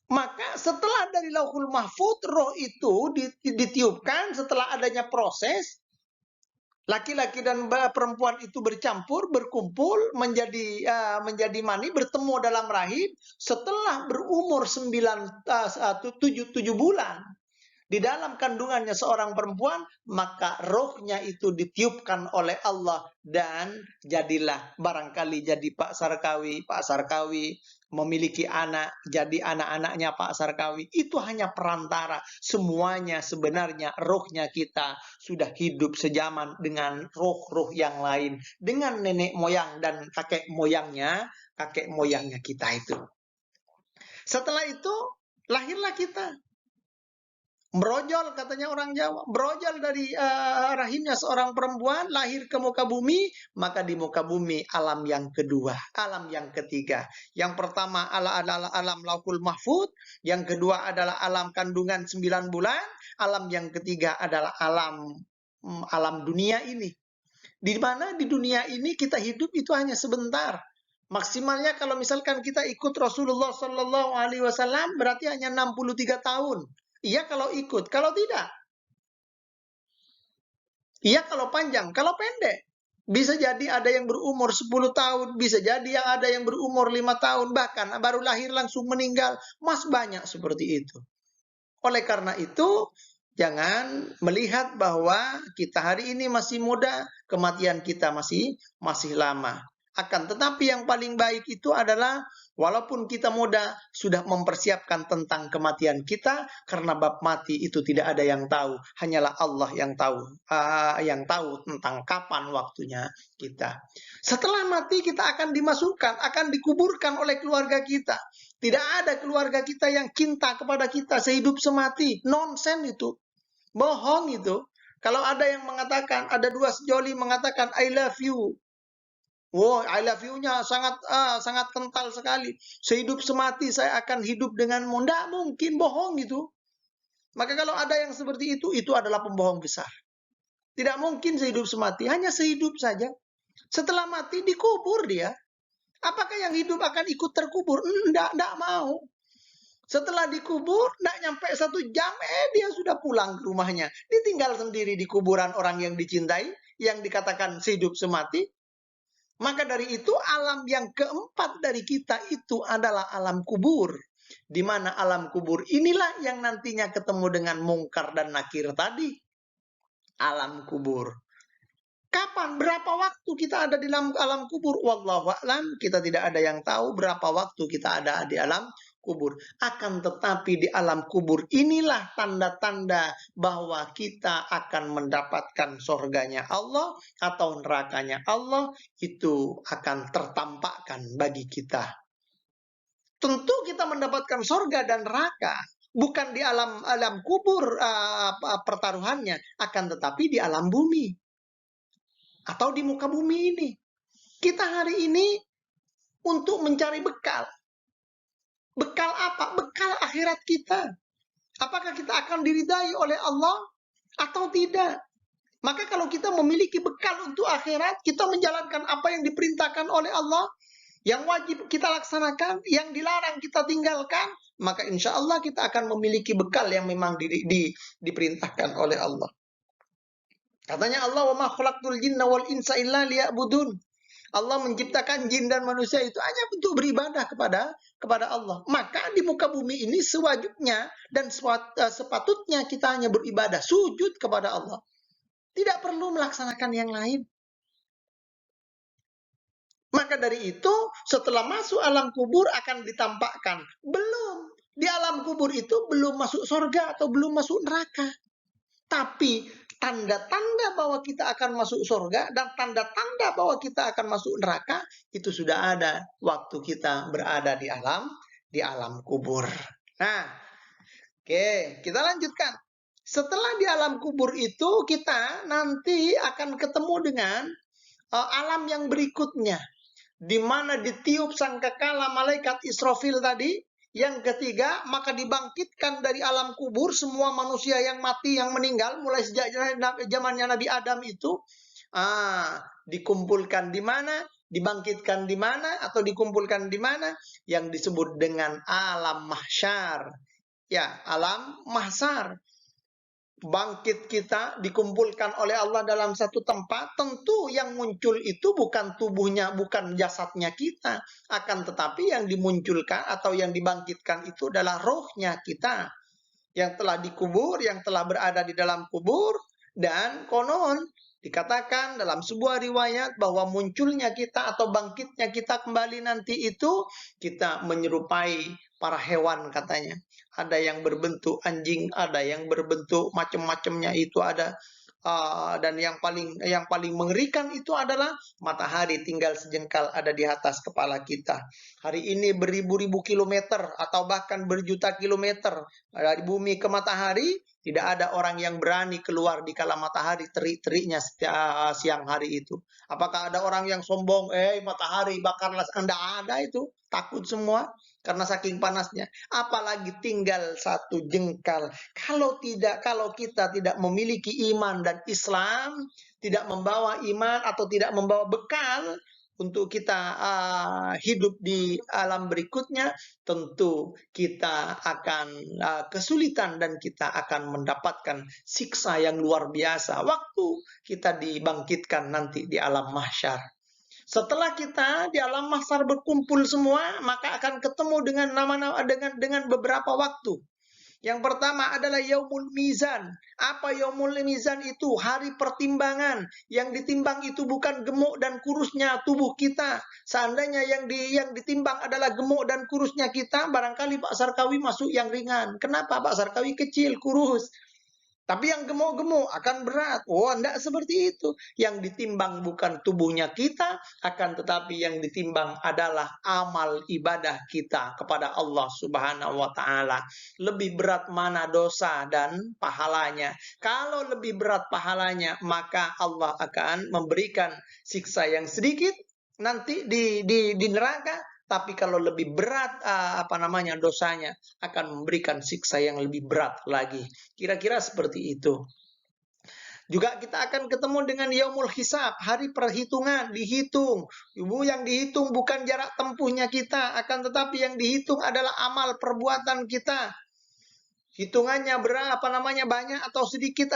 Maka setelah dari Lauhul Mahfuz, roh itu ditiupkan setelah adanya proses. Laki-laki dan perempuan itu bercampur, berkumpul, menjadi mani, bertemu dalam rahim. Setelah berumur 7 bulan di dalam kandungannya seorang perempuan, maka rohnya itu ditiupkan oleh Allah dan jadilah barangkali jadi Pak Sarkawi memiliki anak, jadi anak-anaknya Pak Sarkawi. Itu hanya perantara. Semuanya sebenarnya rohnya kita sudah hidup sejaman dengan roh-roh yang lain, dengan nenek moyang dan kakek moyangnya kita itu. Setelah itu lahirlah kita. Brojol, katanya orang Jawa, brojol dari rahimnya seorang perempuan, lahir ke muka bumi, maka di muka bumi alam yang kedua, alam yang ketiga. Yang pertama adalah alam Lauhul Mahfuz, yang kedua adalah alam kandungan 9 bulan, alam yang ketiga adalah alam dunia ini. Di mana di dunia ini kita hidup itu hanya sebentar. Maksimalnya kalau misalkan kita ikut Rasulullah Shallallahu Alaihi Wasallam berarti hanya 63 tahun. Iya kalau ikut, kalau tidak. Iya kalau panjang, kalau pendek. Bisa jadi ada yang berumur 10 tahun, bisa jadi ada yang berumur 5 tahun, bahkan baru lahir langsung meninggal. Mas banyak seperti itu. Oleh karena itu, jangan melihat bahwa kita hari ini masih muda, kematian kita masih lama. Akan tetapi yang paling baik itu adalah walaupun kita muda sudah mempersiapkan tentang kematian kita, karena bab mati itu tidak ada yang tahu, hanyalah Allah yang tahu tentang kapan waktunya kita. Setelah mati kita akan dimasukkan, akan dikuburkan oleh keluarga kita. Tidak ada keluarga kita yang cinta kepada kita sehidup semati. Nonsen itu, bohong itu. Kalau ada yang mengatakan, ada dua sejoli mengatakan I love you. Wow, I love you-nya sangat kental sekali. Sehidup semati saya akan hidup denganmu. Tidak mungkin, bohong itu. Maka kalau ada yang seperti itu adalah pembohong besar. Tidak mungkin sehidup semati, hanya sehidup saja. Setelah mati dikubur dia. Apakah yang hidup akan ikut terkubur? Tidak mau. Setelah dikubur, tidak nyampe 1 jam, dia sudah pulang ke rumahnya. Ditinggal sendiri di kuburan orang yang dicintai, yang dikatakan sehidup semati. Maka dari itu alam yang keempat dari kita itu adalah alam kubur. Di mana alam kubur inilah yang nantinya ketemu dengan mungkar dan nakir tadi. Alam kubur. Kapan, berapa waktu kita ada di dalam alam kubur? Wallahu a'lam, kita tidak ada yang tahu berapa waktu kita ada di alam kubur. Akan tetapi di alam kubur inilah tanda-tanda bahwa kita akan mendapatkan surganya Allah atau nerakanya Allah, itu akan tertampakkan bagi kita. Tentu kita mendapatkan surga dan neraka bukan di alam kubur pertaruhannya, akan tetapi di alam bumi atau di muka bumi ini. Kita hari ini untuk mencari bekal. Bekal apa? Bekal akhirat kita. Apakah kita akan diridai oleh Allah atau tidak? Maka kalau kita memiliki bekal untuk akhirat, kita menjalankan apa yang diperintahkan oleh Allah, yang wajib kita laksanakan, yang dilarang kita tinggalkan, maka insya Allah kita akan memiliki bekal yang memang diperintahkan oleh Allah. Katanya Allah, wa ma khalaqtul jinna wal insa illa liya'budun. Allah menciptakan jin dan manusia itu hanya untuk beribadah kepada Allah. Maka di muka bumi ini sewajibnya dan sepatutnya kita hanya beribadah, sujud kepada Allah. Tidak perlu melaksanakan yang lain. Maka dari itu, setelah masuk alam kubur akan ditampakkan. Belum. Di alam kubur itu belum masuk surga atau belum masuk neraka. Tapi tanda-tanda bahwa kita akan masuk surga dan tanda-tanda bahwa kita akan masuk neraka itu sudah ada waktu kita berada di alam kubur. Nah, oke, kita lanjutkan. Setelah di alam kubur itu kita nanti akan ketemu dengan alam yang berikutnya, di mana ditiup sangkakala malaikat Israfil tadi. Yang ketiga, maka dibangkitkan dari alam kubur semua manusia yang mati, yang meninggal, mulai sejak zamannya Nabi Adam itu, dikumpulkan di mana, dibangkitkan di mana, atau dikumpulkan di mana, yang disebut dengan alam mahsyar. Ya, alam mahsyar. Bangkit kita dikumpulkan oleh Allah dalam satu tempat, tentu yang muncul itu bukan tubuhnya, bukan jasadnya kita, akan tetapi yang dimunculkan atau yang dibangkitkan itu adalah rohnya kita yang telah dikubur, yang telah berada di dalam kubur. Dan konon dikatakan dalam sebuah riwayat bahwa munculnya kita atau bangkitnya kita kembali nanti itu kita menyerupai para hewan katanya. Ada yang berbentuk anjing, ada yang berbentuk macam-macamnya itu ada. Dan yang paling mengerikan itu adalah matahari tinggal sejengkal ada di atas kepala kita. Hari ini beribu-ribu kilometer atau bahkan berjuta kilometer dari bumi ke matahari, tidak ada orang yang berani keluar di kala matahari terik-teriknya siang hari itu. Apakah ada orang yang sombong, matahari bakarlah? Tidak ada itu, takut semua karena saking panasnya. Apalagi tinggal satu jengkal. Kalau kita tidak memiliki iman dan Islam, tidak membawa iman atau tidak membawa bekal untuk kita hidup di alam berikutnya, tentu kita akan kesulitan dan kita akan mendapatkan siksa yang luar biasa waktu kita dibangkitkan nanti di alam mahsyar. Setelah kita di alam mahsyar berkumpul semua, maka akan ketemu dengan beberapa waktu. Yang pertama adalah yaumul mizan. Apa yaumul mizan itu? Hari pertimbangan. Yang ditimbang itu bukan gemuk dan kurusnya tubuh kita. Seandainya yang ditimbang adalah gemuk dan kurusnya kita, barangkali Pak Sarkawi masuk yang ringan. Kenapa? Pak Sarkawi kecil, kurus. Tapi yang gemuk-gemuk akan berat. Oh, enggak seperti itu. Yang ditimbang bukan tubuhnya kita, akan tetapi yang ditimbang adalah amal ibadah kita kepada Allah Subhanahu wa Ta'ala. Lebih berat mana dosa dan pahalanya. Kalau lebih berat pahalanya, maka Allah akan memberikan siksa yang sedikit nanti di neraka. Tapi kalau lebih berat dosanya, akan memberikan siksa yang lebih berat lagi. Kira-kira seperti itu. Juga kita akan ketemu dengan yaumul hisab, hari perhitungan, dihitung. Yang dihitung bukan jarak tempuhnya kita, akan tetapi yang dihitung adalah amal perbuatan kita. Hitungannya banyak atau sedikit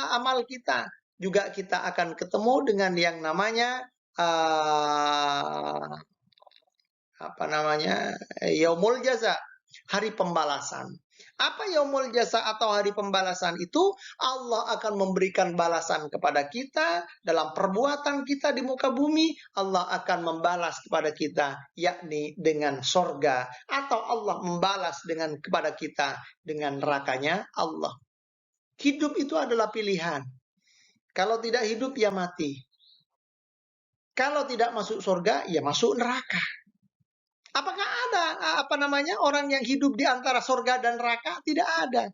amal kita. Juga kita akan ketemu dengan yang namanya yaumul jaza, hari pembalasan. Apa yaumul jaza atau hari pembalasan itu? Allah akan memberikan balasan kepada kita dalam perbuatan kita di muka bumi. Allah akan membalas kepada kita, yakni dengan sorga, atau Allah membalas kepada kita dengan nerakanya Allah. Hidup itu adalah pilihan. Kalau tidak hidup, ya mati. Kalau tidak masuk surga, ya masuk neraka. Apakah ada orang yang hidup di antara surga dan neraka? Tidak ada.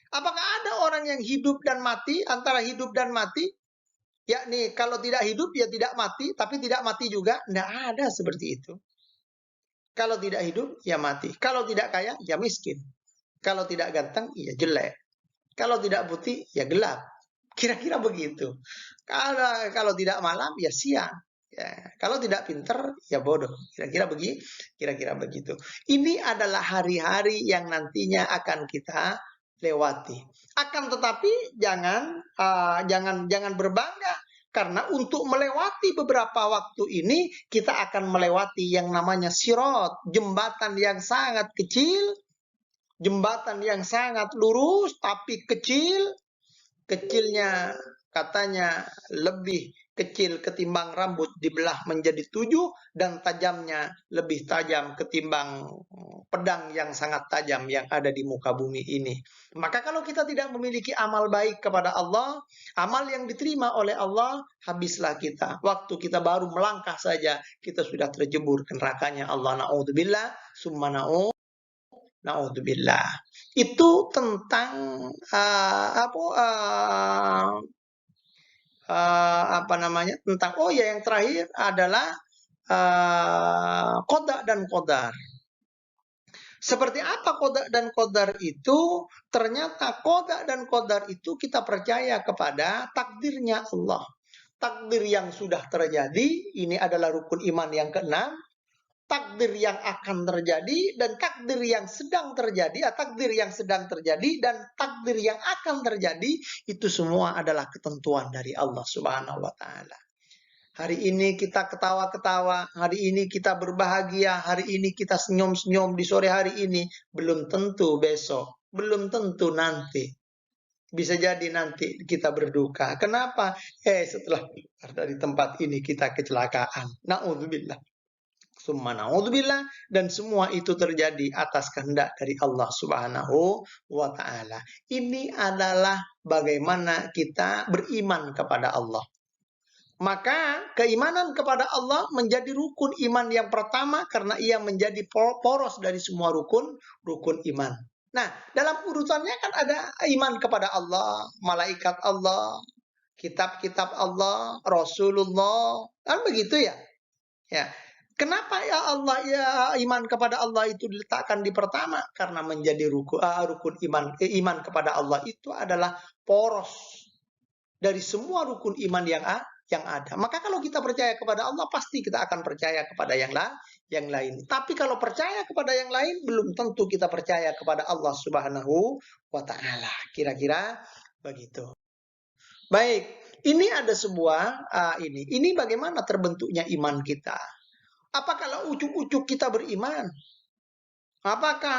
Apakah ada orang yang hidup dan mati, antara hidup dan mati? Yakni kalau tidak hidup ya tidak mati, tapi tidak mati juga. Tidak ada seperti itu. Kalau tidak hidup ya mati. Kalau tidak kaya ya miskin. Kalau tidak ganteng ya jelek. Kalau tidak putih ya gelap. Kira-kira begitu. Kalau tidak malam ya siang. Ya, kalau tidak pinter, ya bodoh. Kira-kira begitu. Ini adalah hari-hari yang nantinya akan kita lewati. Akan tetapi jangan berbangga, karena untuk melewati beberapa waktu ini kita akan melewati yang namanya sirat, jembatan yang sangat kecil, jembatan yang sangat lurus tapi kecil. Kecilnya katanya lebih kecil ketimbang rambut dibelah menjadi 7, dan tajamnya lebih tajam ketimbang pedang yang sangat tajam yang ada di muka bumi ini. Maka kalau kita tidak memiliki amal baik kepada Allah, amal yang diterima oleh Allah, habislah kita. Waktu kita baru melangkah saja, kita sudah terjebur ke nerakanya Allah. Na'udzubillah, summa na'udzubillah. Itu tentang apa namanya, tentang yang terakhir adalah qada dan qadar. Seperti apa qada dan qadar itu? Ternyata qada dan qadar itu kita percaya kepada takdirnya Allah. Takdir yang sudah terjadi, ini adalah rukun iman yang keenam. Takdir yang akan terjadi dan takdir yang sedang terjadi, takdir yang sedang terjadi dan takdir yang akan terjadi, itu semua adalah ketentuan dari Allah Subhanahu wa taala. Hari ini kita ketawa-ketawa, hari ini kita berbahagia, hari ini kita senyum-senyum di sore hari ini, belum tentu besok, belum tentu nanti. Bisa jadi nanti kita berduka. Kenapa? Setelah keluar dari tempat ini kita kecelakaan. Na'udzubillah. Summa na'udzubillah, dan semua itu terjadi atas kehendak dari Allah Subhanahu wa taala. Ini adalah bagaimana kita beriman kepada Allah. Maka keimanan kepada Allah menjadi rukun iman yang pertama karena ia menjadi poros dari semua rukun iman. Nah, dalam urutannya kan ada iman kepada Allah, malaikat Allah, kitab-kitab Allah, Rasulullah, kan begitu ya? Ya. Kenapa ya Allah iman kepada Allah itu diletakkan di pertama? Karena menjadi rukun iman kepada Allah itu adalah poros dari semua rukun iman yang ada. Maka kalau kita percaya kepada Allah, pasti kita akan percaya kepada yang lain. Tapi kalau percaya kepada yang lain, belum tentu kita percaya kepada Allah Subhanahu wa taala. Kira-kira begitu. Baik, ini ada sebuah ini bagaimana terbentuknya iman kita. Apa kalau ujuk-ujuk kita beriman? Apakah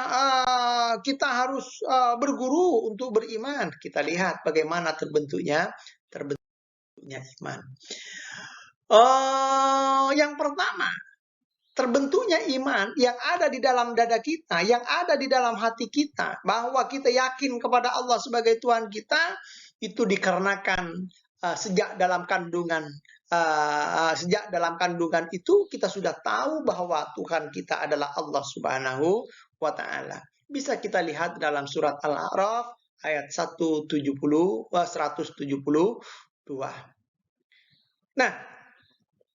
kita harus berguru untuk beriman? Kita lihat bagaimana terbentuknya iman. Yang pertama, terbentuknya iman yang ada di dalam dada kita, yang ada di dalam hati kita, bahwa kita yakin kepada Allah sebagai Tuhan kita, itu dikarenakan sejak dalam kandungan itu kita sudah tahu bahwa Tuhan kita adalah Allah Subhanahu wa taala. Bisa kita lihat dalam surat Al-A'raf ayat 172. Nah,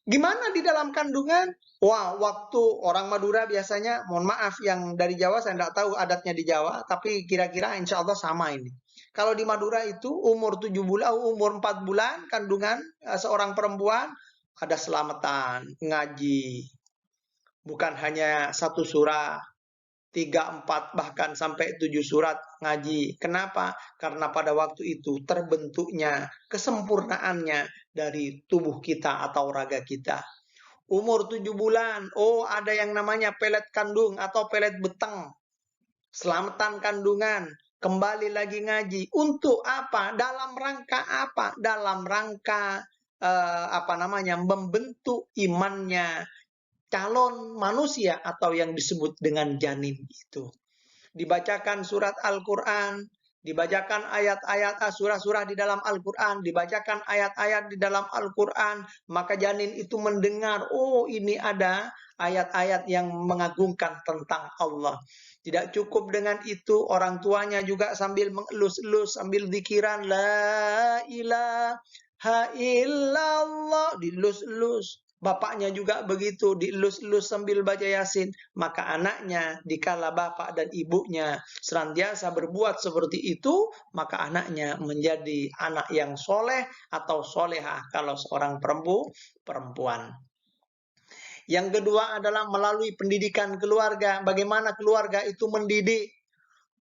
gimana di dalam kandungan? Wah, waktu orang Madura biasanya, mohon maaf yang dari Jawa saya tidak tahu adatnya di Jawa, tapi kira-kira insya Allah sama ini. Kalau di Madura itu umur 7 bulan, umur 4 bulan kandungan seorang perempuan ada selamatan, ngaji. Bukan hanya 1 surah, 3, 4, bahkan sampai 7 surat ngaji. Kenapa? Karena pada waktu itu terbentuknya, kesempurnaannya dari tubuh kita atau raga kita. Umur 7 bulan, ada yang namanya pelet kandung atau pelet beteng. Selamatan kandungan, kembali lagi ngaji. Untuk apa? Dalam rangka apa? Dalam rangka membentuk imannya calon manusia atau yang disebut dengan janin itu. Dibacakan surat Al-Quran, dibacakan ayat-ayat surah-surah di dalam Al-Quran, dibacakan ayat-ayat di dalam Al-Quran, maka janin itu mendengar, ini ada ayat-ayat yang mengagungkan tentang Allah. Tidak cukup dengan itu, orang tuanya juga sambil mengelus-elus, sambil zikiran, la ilaha illallah, dilus-elus. bapaknya juga begitu, dielus-elus sambil baca Yasin, maka anaknya dikala bapak dan ibunya senantiasa berbuat seperti itu, maka anaknya menjadi anak yang soleh atau solehah kalau seorang perempuan. Yang kedua adalah melalui pendidikan keluarga. Bagaimana keluarga itu mendidik.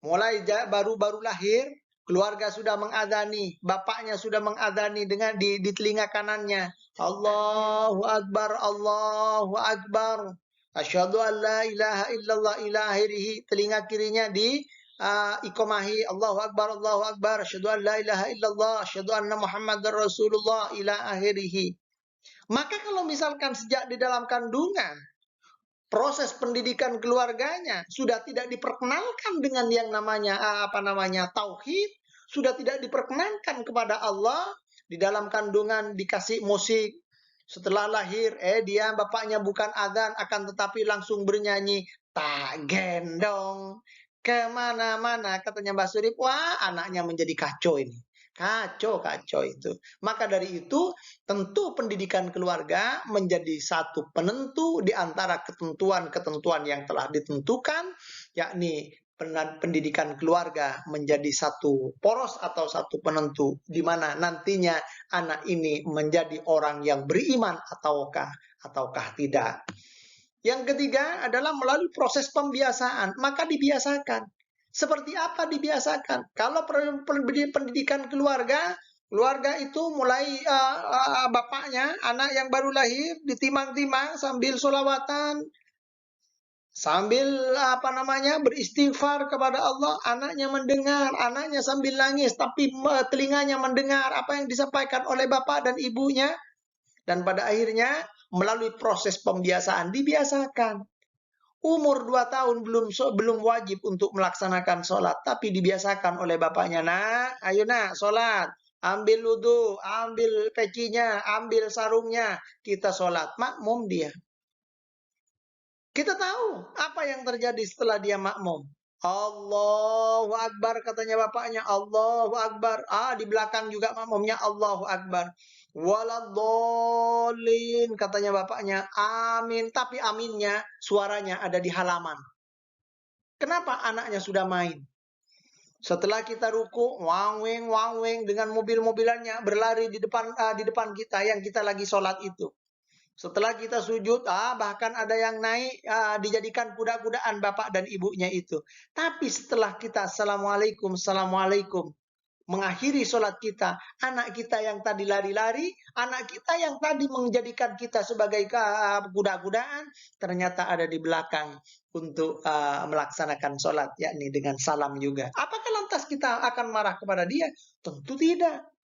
Mulai baru-baru lahir, keluarga sudah mengadzani, bapaknya sudah mengadzani dengan di telinga kanannya. Allahu Akbar, Allahu Akbar. Asyhadu an la ilaha illallah ila akhirih. Telinga kirinya di ikomahi Allahu Akbar, Allahu Akbar. Asyhadu an la ilaha illallah, asyhadu anna Muhammadar Rasulullah ila akhirih. Maka kalau misalkan sejak di dalam kandungan proses pendidikan keluarganya sudah tidak diperkenalkan dengan yang namanya tauhid, sudah tidak diperkenankan kepada Allah, di dalam kandungan dikasih musik, setelah lahir dia bapaknya bukan adzan akan tetapi langsung bernyanyi, tak gendong kemana-mana, katanya Mbak Surip. Wah, anaknya menjadi kacau ini. Kacau itu. Maka dari itu, tentu pendidikan keluarga menjadi satu penentu di antara ketentuan-ketentuan yang telah ditentukan, yakni pendidikan keluarga menjadi satu poros atau satu penentu di mana nantinya anak ini menjadi orang yang beriman ataukah tidak. Yang ketiga adalah melalui proses pembiasaan, maka dibiasakan. Seperti apa dibiasakan? Kalau pendidikan keluarga itu mulai bapaknya, anak yang baru lahir ditimang-timang sambil sholawatan, sambil beristighfar kepada Allah, anaknya mendengar, anaknya sambil nangis, tapi telinganya mendengar apa yang disampaikan oleh bapak dan ibunya, dan pada akhirnya melalui proses pembiasaan dibiasakan. Umur 2 tahun belum wajib untuk melaksanakan sholat, tapi dibiasakan oleh bapaknya. Nah, ayo nak sholat, ambil wudu, ambil pecinya, ambil sarungnya, kita sholat. Makmum dia. Kita tahu apa yang terjadi setelah dia makmum. Allahu Akbar, katanya bapaknya. Allahu Akbar. Di belakang juga makmumnya Allahu Akbar. Waladhdallin, katanya bapaknya. Amin. Tapi aminnya suaranya ada di halaman. Kenapa? Anaknya sudah main. Setelah kita ruku, wang-weng dengan mobil-mobilannya berlari di depan kita yang kita lagi sholat itu. Setelah kita sujud, bahkan ada yang naik dijadikan kuda-kudaan bapak dan ibunya itu. Tapi setelah kita assalamualaikum, mengakhiri sholat kita, anak kita yang tadi lari-lari, anak kita yang tadi menjadikan kita sebagai kuda-kudaan, ternyata ada di belakang untuk melaksanakan sholat, yakni dengan salam juga. Apakah lantas kita akan marah kepada dia? Tentu tidak.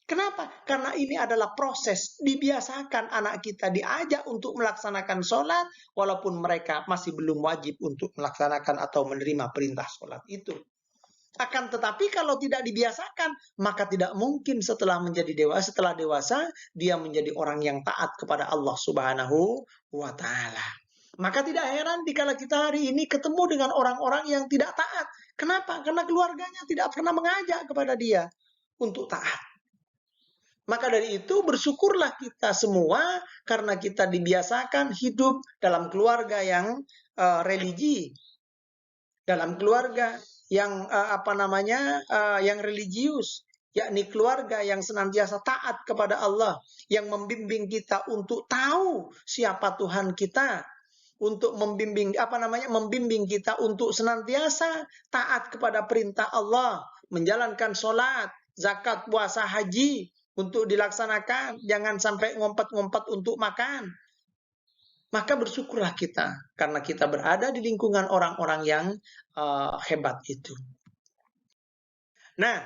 Kenapa? Karena ini adalah proses, dibiasakan anak kita diajak untuk melaksanakan sholat, walaupun mereka masih belum wajib untuk melaksanakan atau menerima perintah sholat itu. Akan tetapi kalau tidak dibiasakan, maka tidak mungkin setelah dewasa, dia menjadi orang yang taat kepada Allah Subhanahu wa Ta'ala. Maka tidak heran dikala kita hari ini ketemu dengan orang-orang yang tidak taat. Kenapa? Karena keluarganya tidak pernah mengajak kepada dia untuk taat. Maka dari itu bersyukurlah kita semua karena kita dibiasakan hidup dalam keluarga yang religi, dalam keluarga yang yang religius, yakni keluarga yang senantiasa taat kepada Allah, yang membimbing kita untuk tahu siapa Tuhan kita, untuk membimbing kita untuk senantiasa taat kepada perintah Allah, menjalankan sholat, zakat, puasa, haji untuk dilaksanakan, jangan sampai ngompat-ngompat untuk makan. Maka bersyukurlah kita karena kita berada di lingkungan orang-orang yang hebat itu. Nah,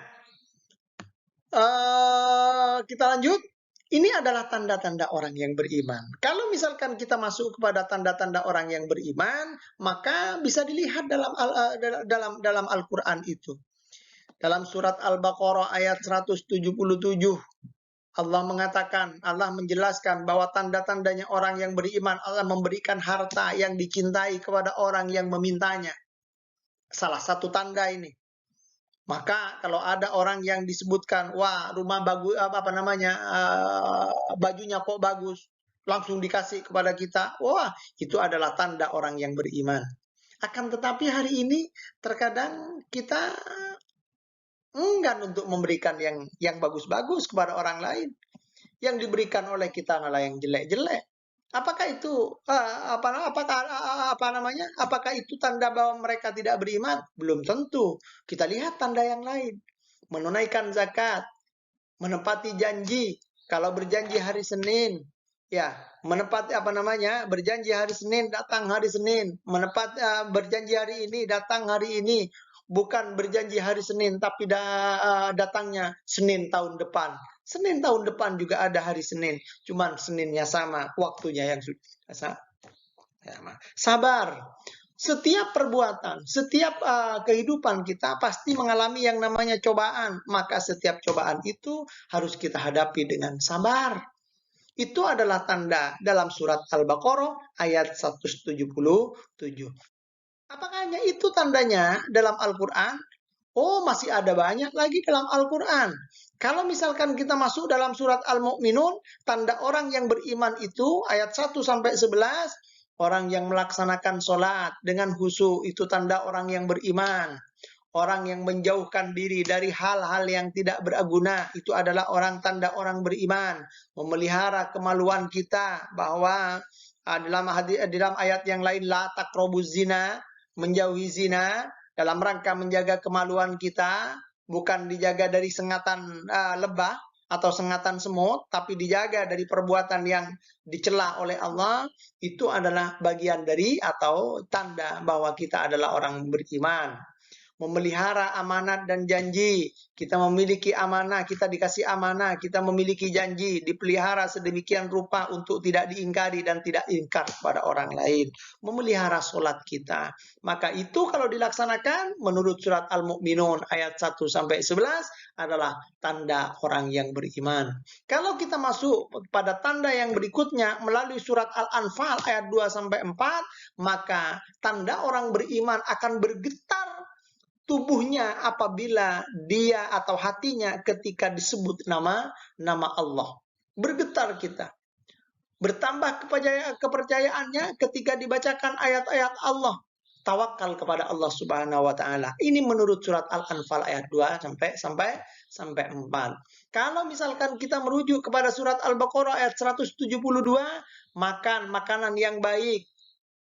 kita lanjut. Ini adalah tanda-tanda orang yang beriman. Kalau misalkan kita masuk kepada tanda-tanda orang yang beriman, maka bisa dilihat dalam Al-Quran itu. Dalam surat Al-Baqarah ayat 177. Allah menjelaskan bahwa tanda-tandanya orang yang beriman, Allah memberikan harta yang dicintai kepada orang yang memintanya. Salah satu tanda ini. Maka kalau ada orang yang disebutkan, wah rumah bagus, bajunya kok bagus, langsung dikasih kepada kita. Wah, itu adalah tanda orang yang beriman. Akan tetapi hari ini terkadang kita enggan untuk memberikan yang bagus-bagus kepada orang lain. Yang diberikan oleh kita malah yang jelek-jelek. Apakah itu Apakah itu tanda bahwa mereka tidak beriman? Belum tentu. Kita lihat tanda yang lain. Menunaikan zakat, menepati janji. Kalau berjanji hari Senin, ya, menepati berjanji hari Senin, datang hari Senin. Berjanji hari ini, datang hari ini. Bukan berjanji hari Senin, tapi datangnya Senin tahun depan. Senin tahun depan juga ada hari Senin. Cuman Seninnya sama, waktunya yang sudah sama. Sabar. Setiap perbuatan, setiap kehidupan kita pasti mengalami yang namanya cobaan. Maka setiap cobaan itu harus kita hadapi dengan sabar. Itu adalah tanda dalam surat Al-Baqarah ayat 177. Apakah hanya itu tandanya dalam Al-Quran? Oh, masih ada banyak lagi dalam Al-Quran. Kalau misalkan kita masuk dalam surat Al-Mu'minun, tanda orang yang beriman itu ayat 1-11, orang yang melaksanakan sholat dengan khusyuk itu tanda orang yang beriman. Orang yang menjauhkan diri dari hal-hal yang tidak berguna itu adalah tanda orang beriman. Memelihara kemaluan kita bahwa dalam ayat yang lain la taqrabuz zina, menjauhi zina dalam rangka menjaga kemaluan kita, bukan dijaga dari sengatan lebah atau sengatan semut, tapi dijaga dari perbuatan yang dicela oleh Allah. Itu adalah bagian dari atau tanda bahwa kita adalah orang beriman. Memelihara amanat dan janji. Kita memiliki amanah, kita dikasih amanah, kita memiliki janji, dipelihara sedemikian rupa untuk tidak diingkari dan tidak ingkar kepada orang lain. Memelihara sholat kita. Maka itu kalau dilaksanakan menurut surat Al-Mu'minun ayat 1-11 adalah tanda orang yang beriman. Kalau kita masuk pada tanda yang berikutnya melalui surat Al-Anfal ayat 2-4, maka tanda orang beriman akan bergetar tubuhnya apabila dia atau hatinya ketika disebut nama Allah. Bergetar kita. Bertambah kepercayaannya ketika dibacakan ayat-ayat Allah. Tawakal kepada Allah Subhanahu wa taala. Ini menurut surat Al-Anfal ayat 2 sampai 4. Kalau misalkan kita merujuk kepada surat Al-Baqarah ayat 172, makan makanan yang baik,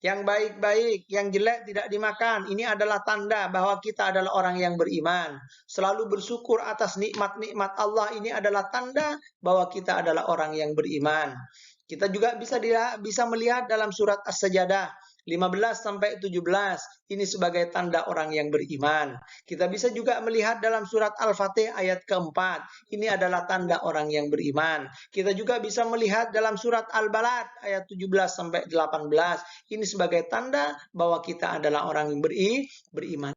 yang baik-baik, yang jelek tidak dimakan. Ini adalah tanda bahwa kita adalah orang yang beriman. Selalu bersyukur atas nikmat-nikmat Allah. Ini adalah tanda bahwa kita adalah orang yang beriman. Kita juga bisa melihat dalam surat As-Sajdah 15-17. Ini sebagai tanda orang yang beriman. Kita bisa juga melihat dalam surat Al-Fatih ayat keempat. Ini adalah tanda orang yang beriman. Kita juga bisa melihat dalam surat Al-Balad ayat 17-18. Ini sebagai tanda bahwa kita adalah orang yang beriman.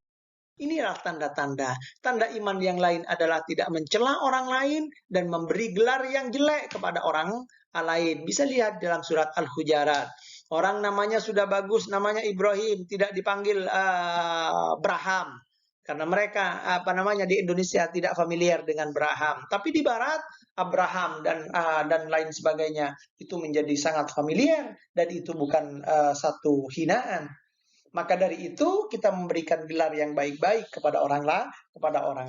Inilah tanda-tanda. Tanda iman yang lain adalah tidak mencela orang lain dan memberi gelar yang jelek kepada orang lain. Bisa lihat dalam surat Al-Hujarat. Orang namanya sudah bagus, namanya Ibrahim, tidak dipanggil Braham. Karena mereka di Indonesia tidak familiar dengan Braham. Tapi di barat Abraham dan lain sebagainya itu menjadi sangat familiar dan itu bukan satu hinaan. Maka dari itu kita memberikan gelar yang baik-baik kepada orang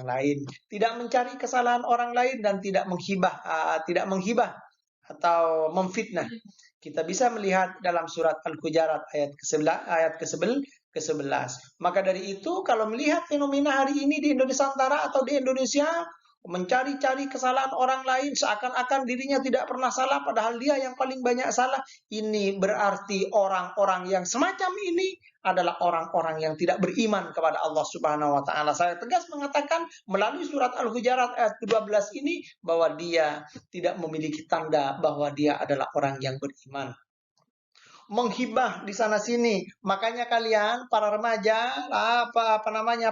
lain, tidak mencari kesalahan orang lain dan tidak menghibah atau memfitnah. Kita bisa melihat dalam surat Al-Hujarat ayat ke-11. Maka dari itu kalau melihat fenomena hari ini di Indonesia Utara atau di Indonesia, mencari-cari kesalahan orang lain seakan-akan dirinya tidak pernah salah padahal dia yang paling banyak salah, ini berarti orang-orang yang semacam ini adalah orang-orang yang tidak beriman kepada Allah Subhanahu wa taala. Saya tegas mengatakan melalui surat Al-Hujarat ayat ke-12 ini bahwa dia tidak memiliki tanda bahwa dia adalah orang yang beriman. Menghibah di sana sini. Makanya kalian para remaja,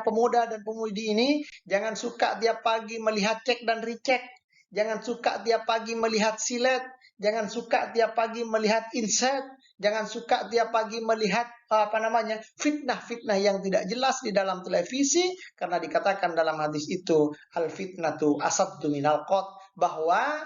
pemuda dan pemudi ini jangan suka tiap pagi melihat cek dan recheck. Jangan suka tiap pagi melihat silet, jangan suka tiap pagi melihat inset, jangan suka tiap pagi melihat fitnah-fitnah yang tidak jelas di dalam televisi, karena dikatakan dalam hadis itu al fitnatu asaddu minal qat, bahwa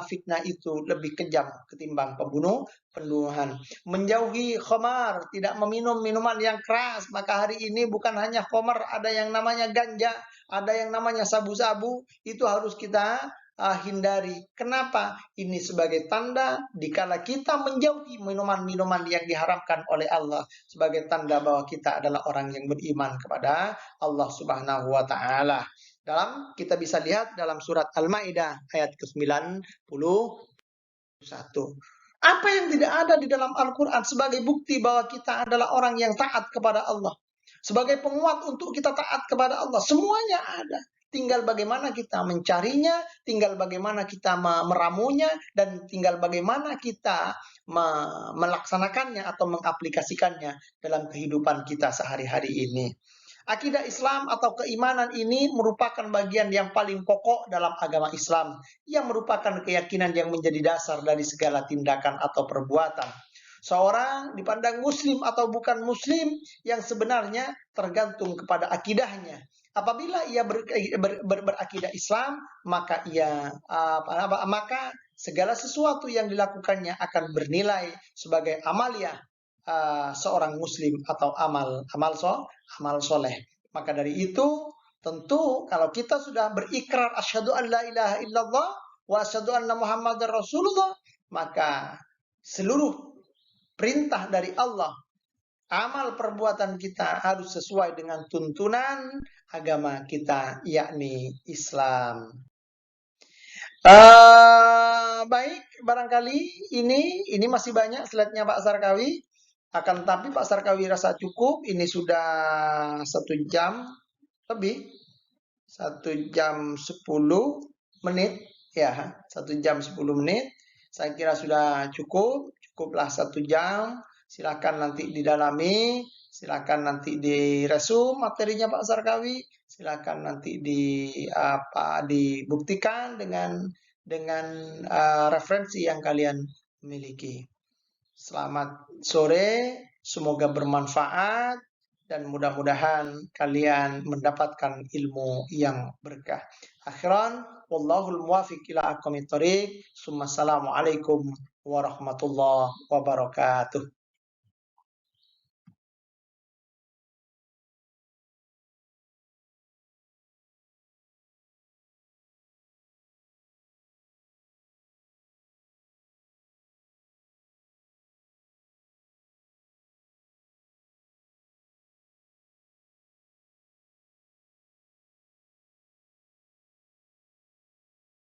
fitnah itu lebih kejam ketimbang pembunuhan. Menjauhi khamar, tidak meminum minuman yang keras. Maka hari ini bukan hanya khamar, ada yang namanya ganja, ada yang namanya sabu-sabu. Itu harus kita hindari. Kenapa? Ini sebagai tanda dikala kita menjauhi minuman-minuman yang diharamkan oleh Allah, sebagai tanda bahwa kita adalah orang yang beriman kepada Allah Subhanahu wa taala. Kita bisa lihat dalam surat Al-Maidah ayat ke-91. Apa yang tidak ada di dalam Al-Quran sebagai bukti bahwa kita adalah orang yang taat kepada Allah, sebagai penguat untuk kita taat kepada Allah, semuanya ada. Tinggal bagaimana kita mencarinya, tinggal bagaimana kita meramunya, dan tinggal bagaimana kita melaksanakannya atau mengaplikasikannya dalam kehidupan kita sehari-hari ini. Akidah Islam atau keimanan ini merupakan bagian yang paling pokok dalam agama Islam, yang merupakan keyakinan yang menjadi dasar dari segala tindakan atau perbuatan. Seorang dipandang muslim atau bukan muslim yang sebenarnya tergantung kepada akidahnya. Apabila ia berakidah Islam, maka maka segala sesuatu yang dilakukannya akan bernilai sebagai amaliyah seorang muslim atau amal soleh. Maka dari itu, tentu kalau kita sudah berikrar asyhadu an la ilaha illallah wa asyhadu anna muhammadar rasulullah, maka seluruh perintah dari Allah, amal perbuatan kita harus sesuai dengan tuntunan agama kita, yakni Islam. Baik, barangkali ini masih banyak slide-nya Pak Sarkawi. Akan tetapi Pak Sarkawi rasa cukup. Ini sudah 1 jam lebih, 1 jam 10 menit, ya, 1 jam 10 menit. Saya kira sudah cukuplah 1 jam. Silakan nanti didalami, silakan nanti diresum materinya Pak Sarkawi, silakan nanti dibuktikan dengan referensi yang kalian miliki. Selamat sore, semoga bermanfaat dan mudah-mudahan kalian mendapatkan ilmu yang berkah. Akhiran, wallahul muwafiq ila aqwamit thoriq. Assalamualaikum warahmatullahi wabarakatuh.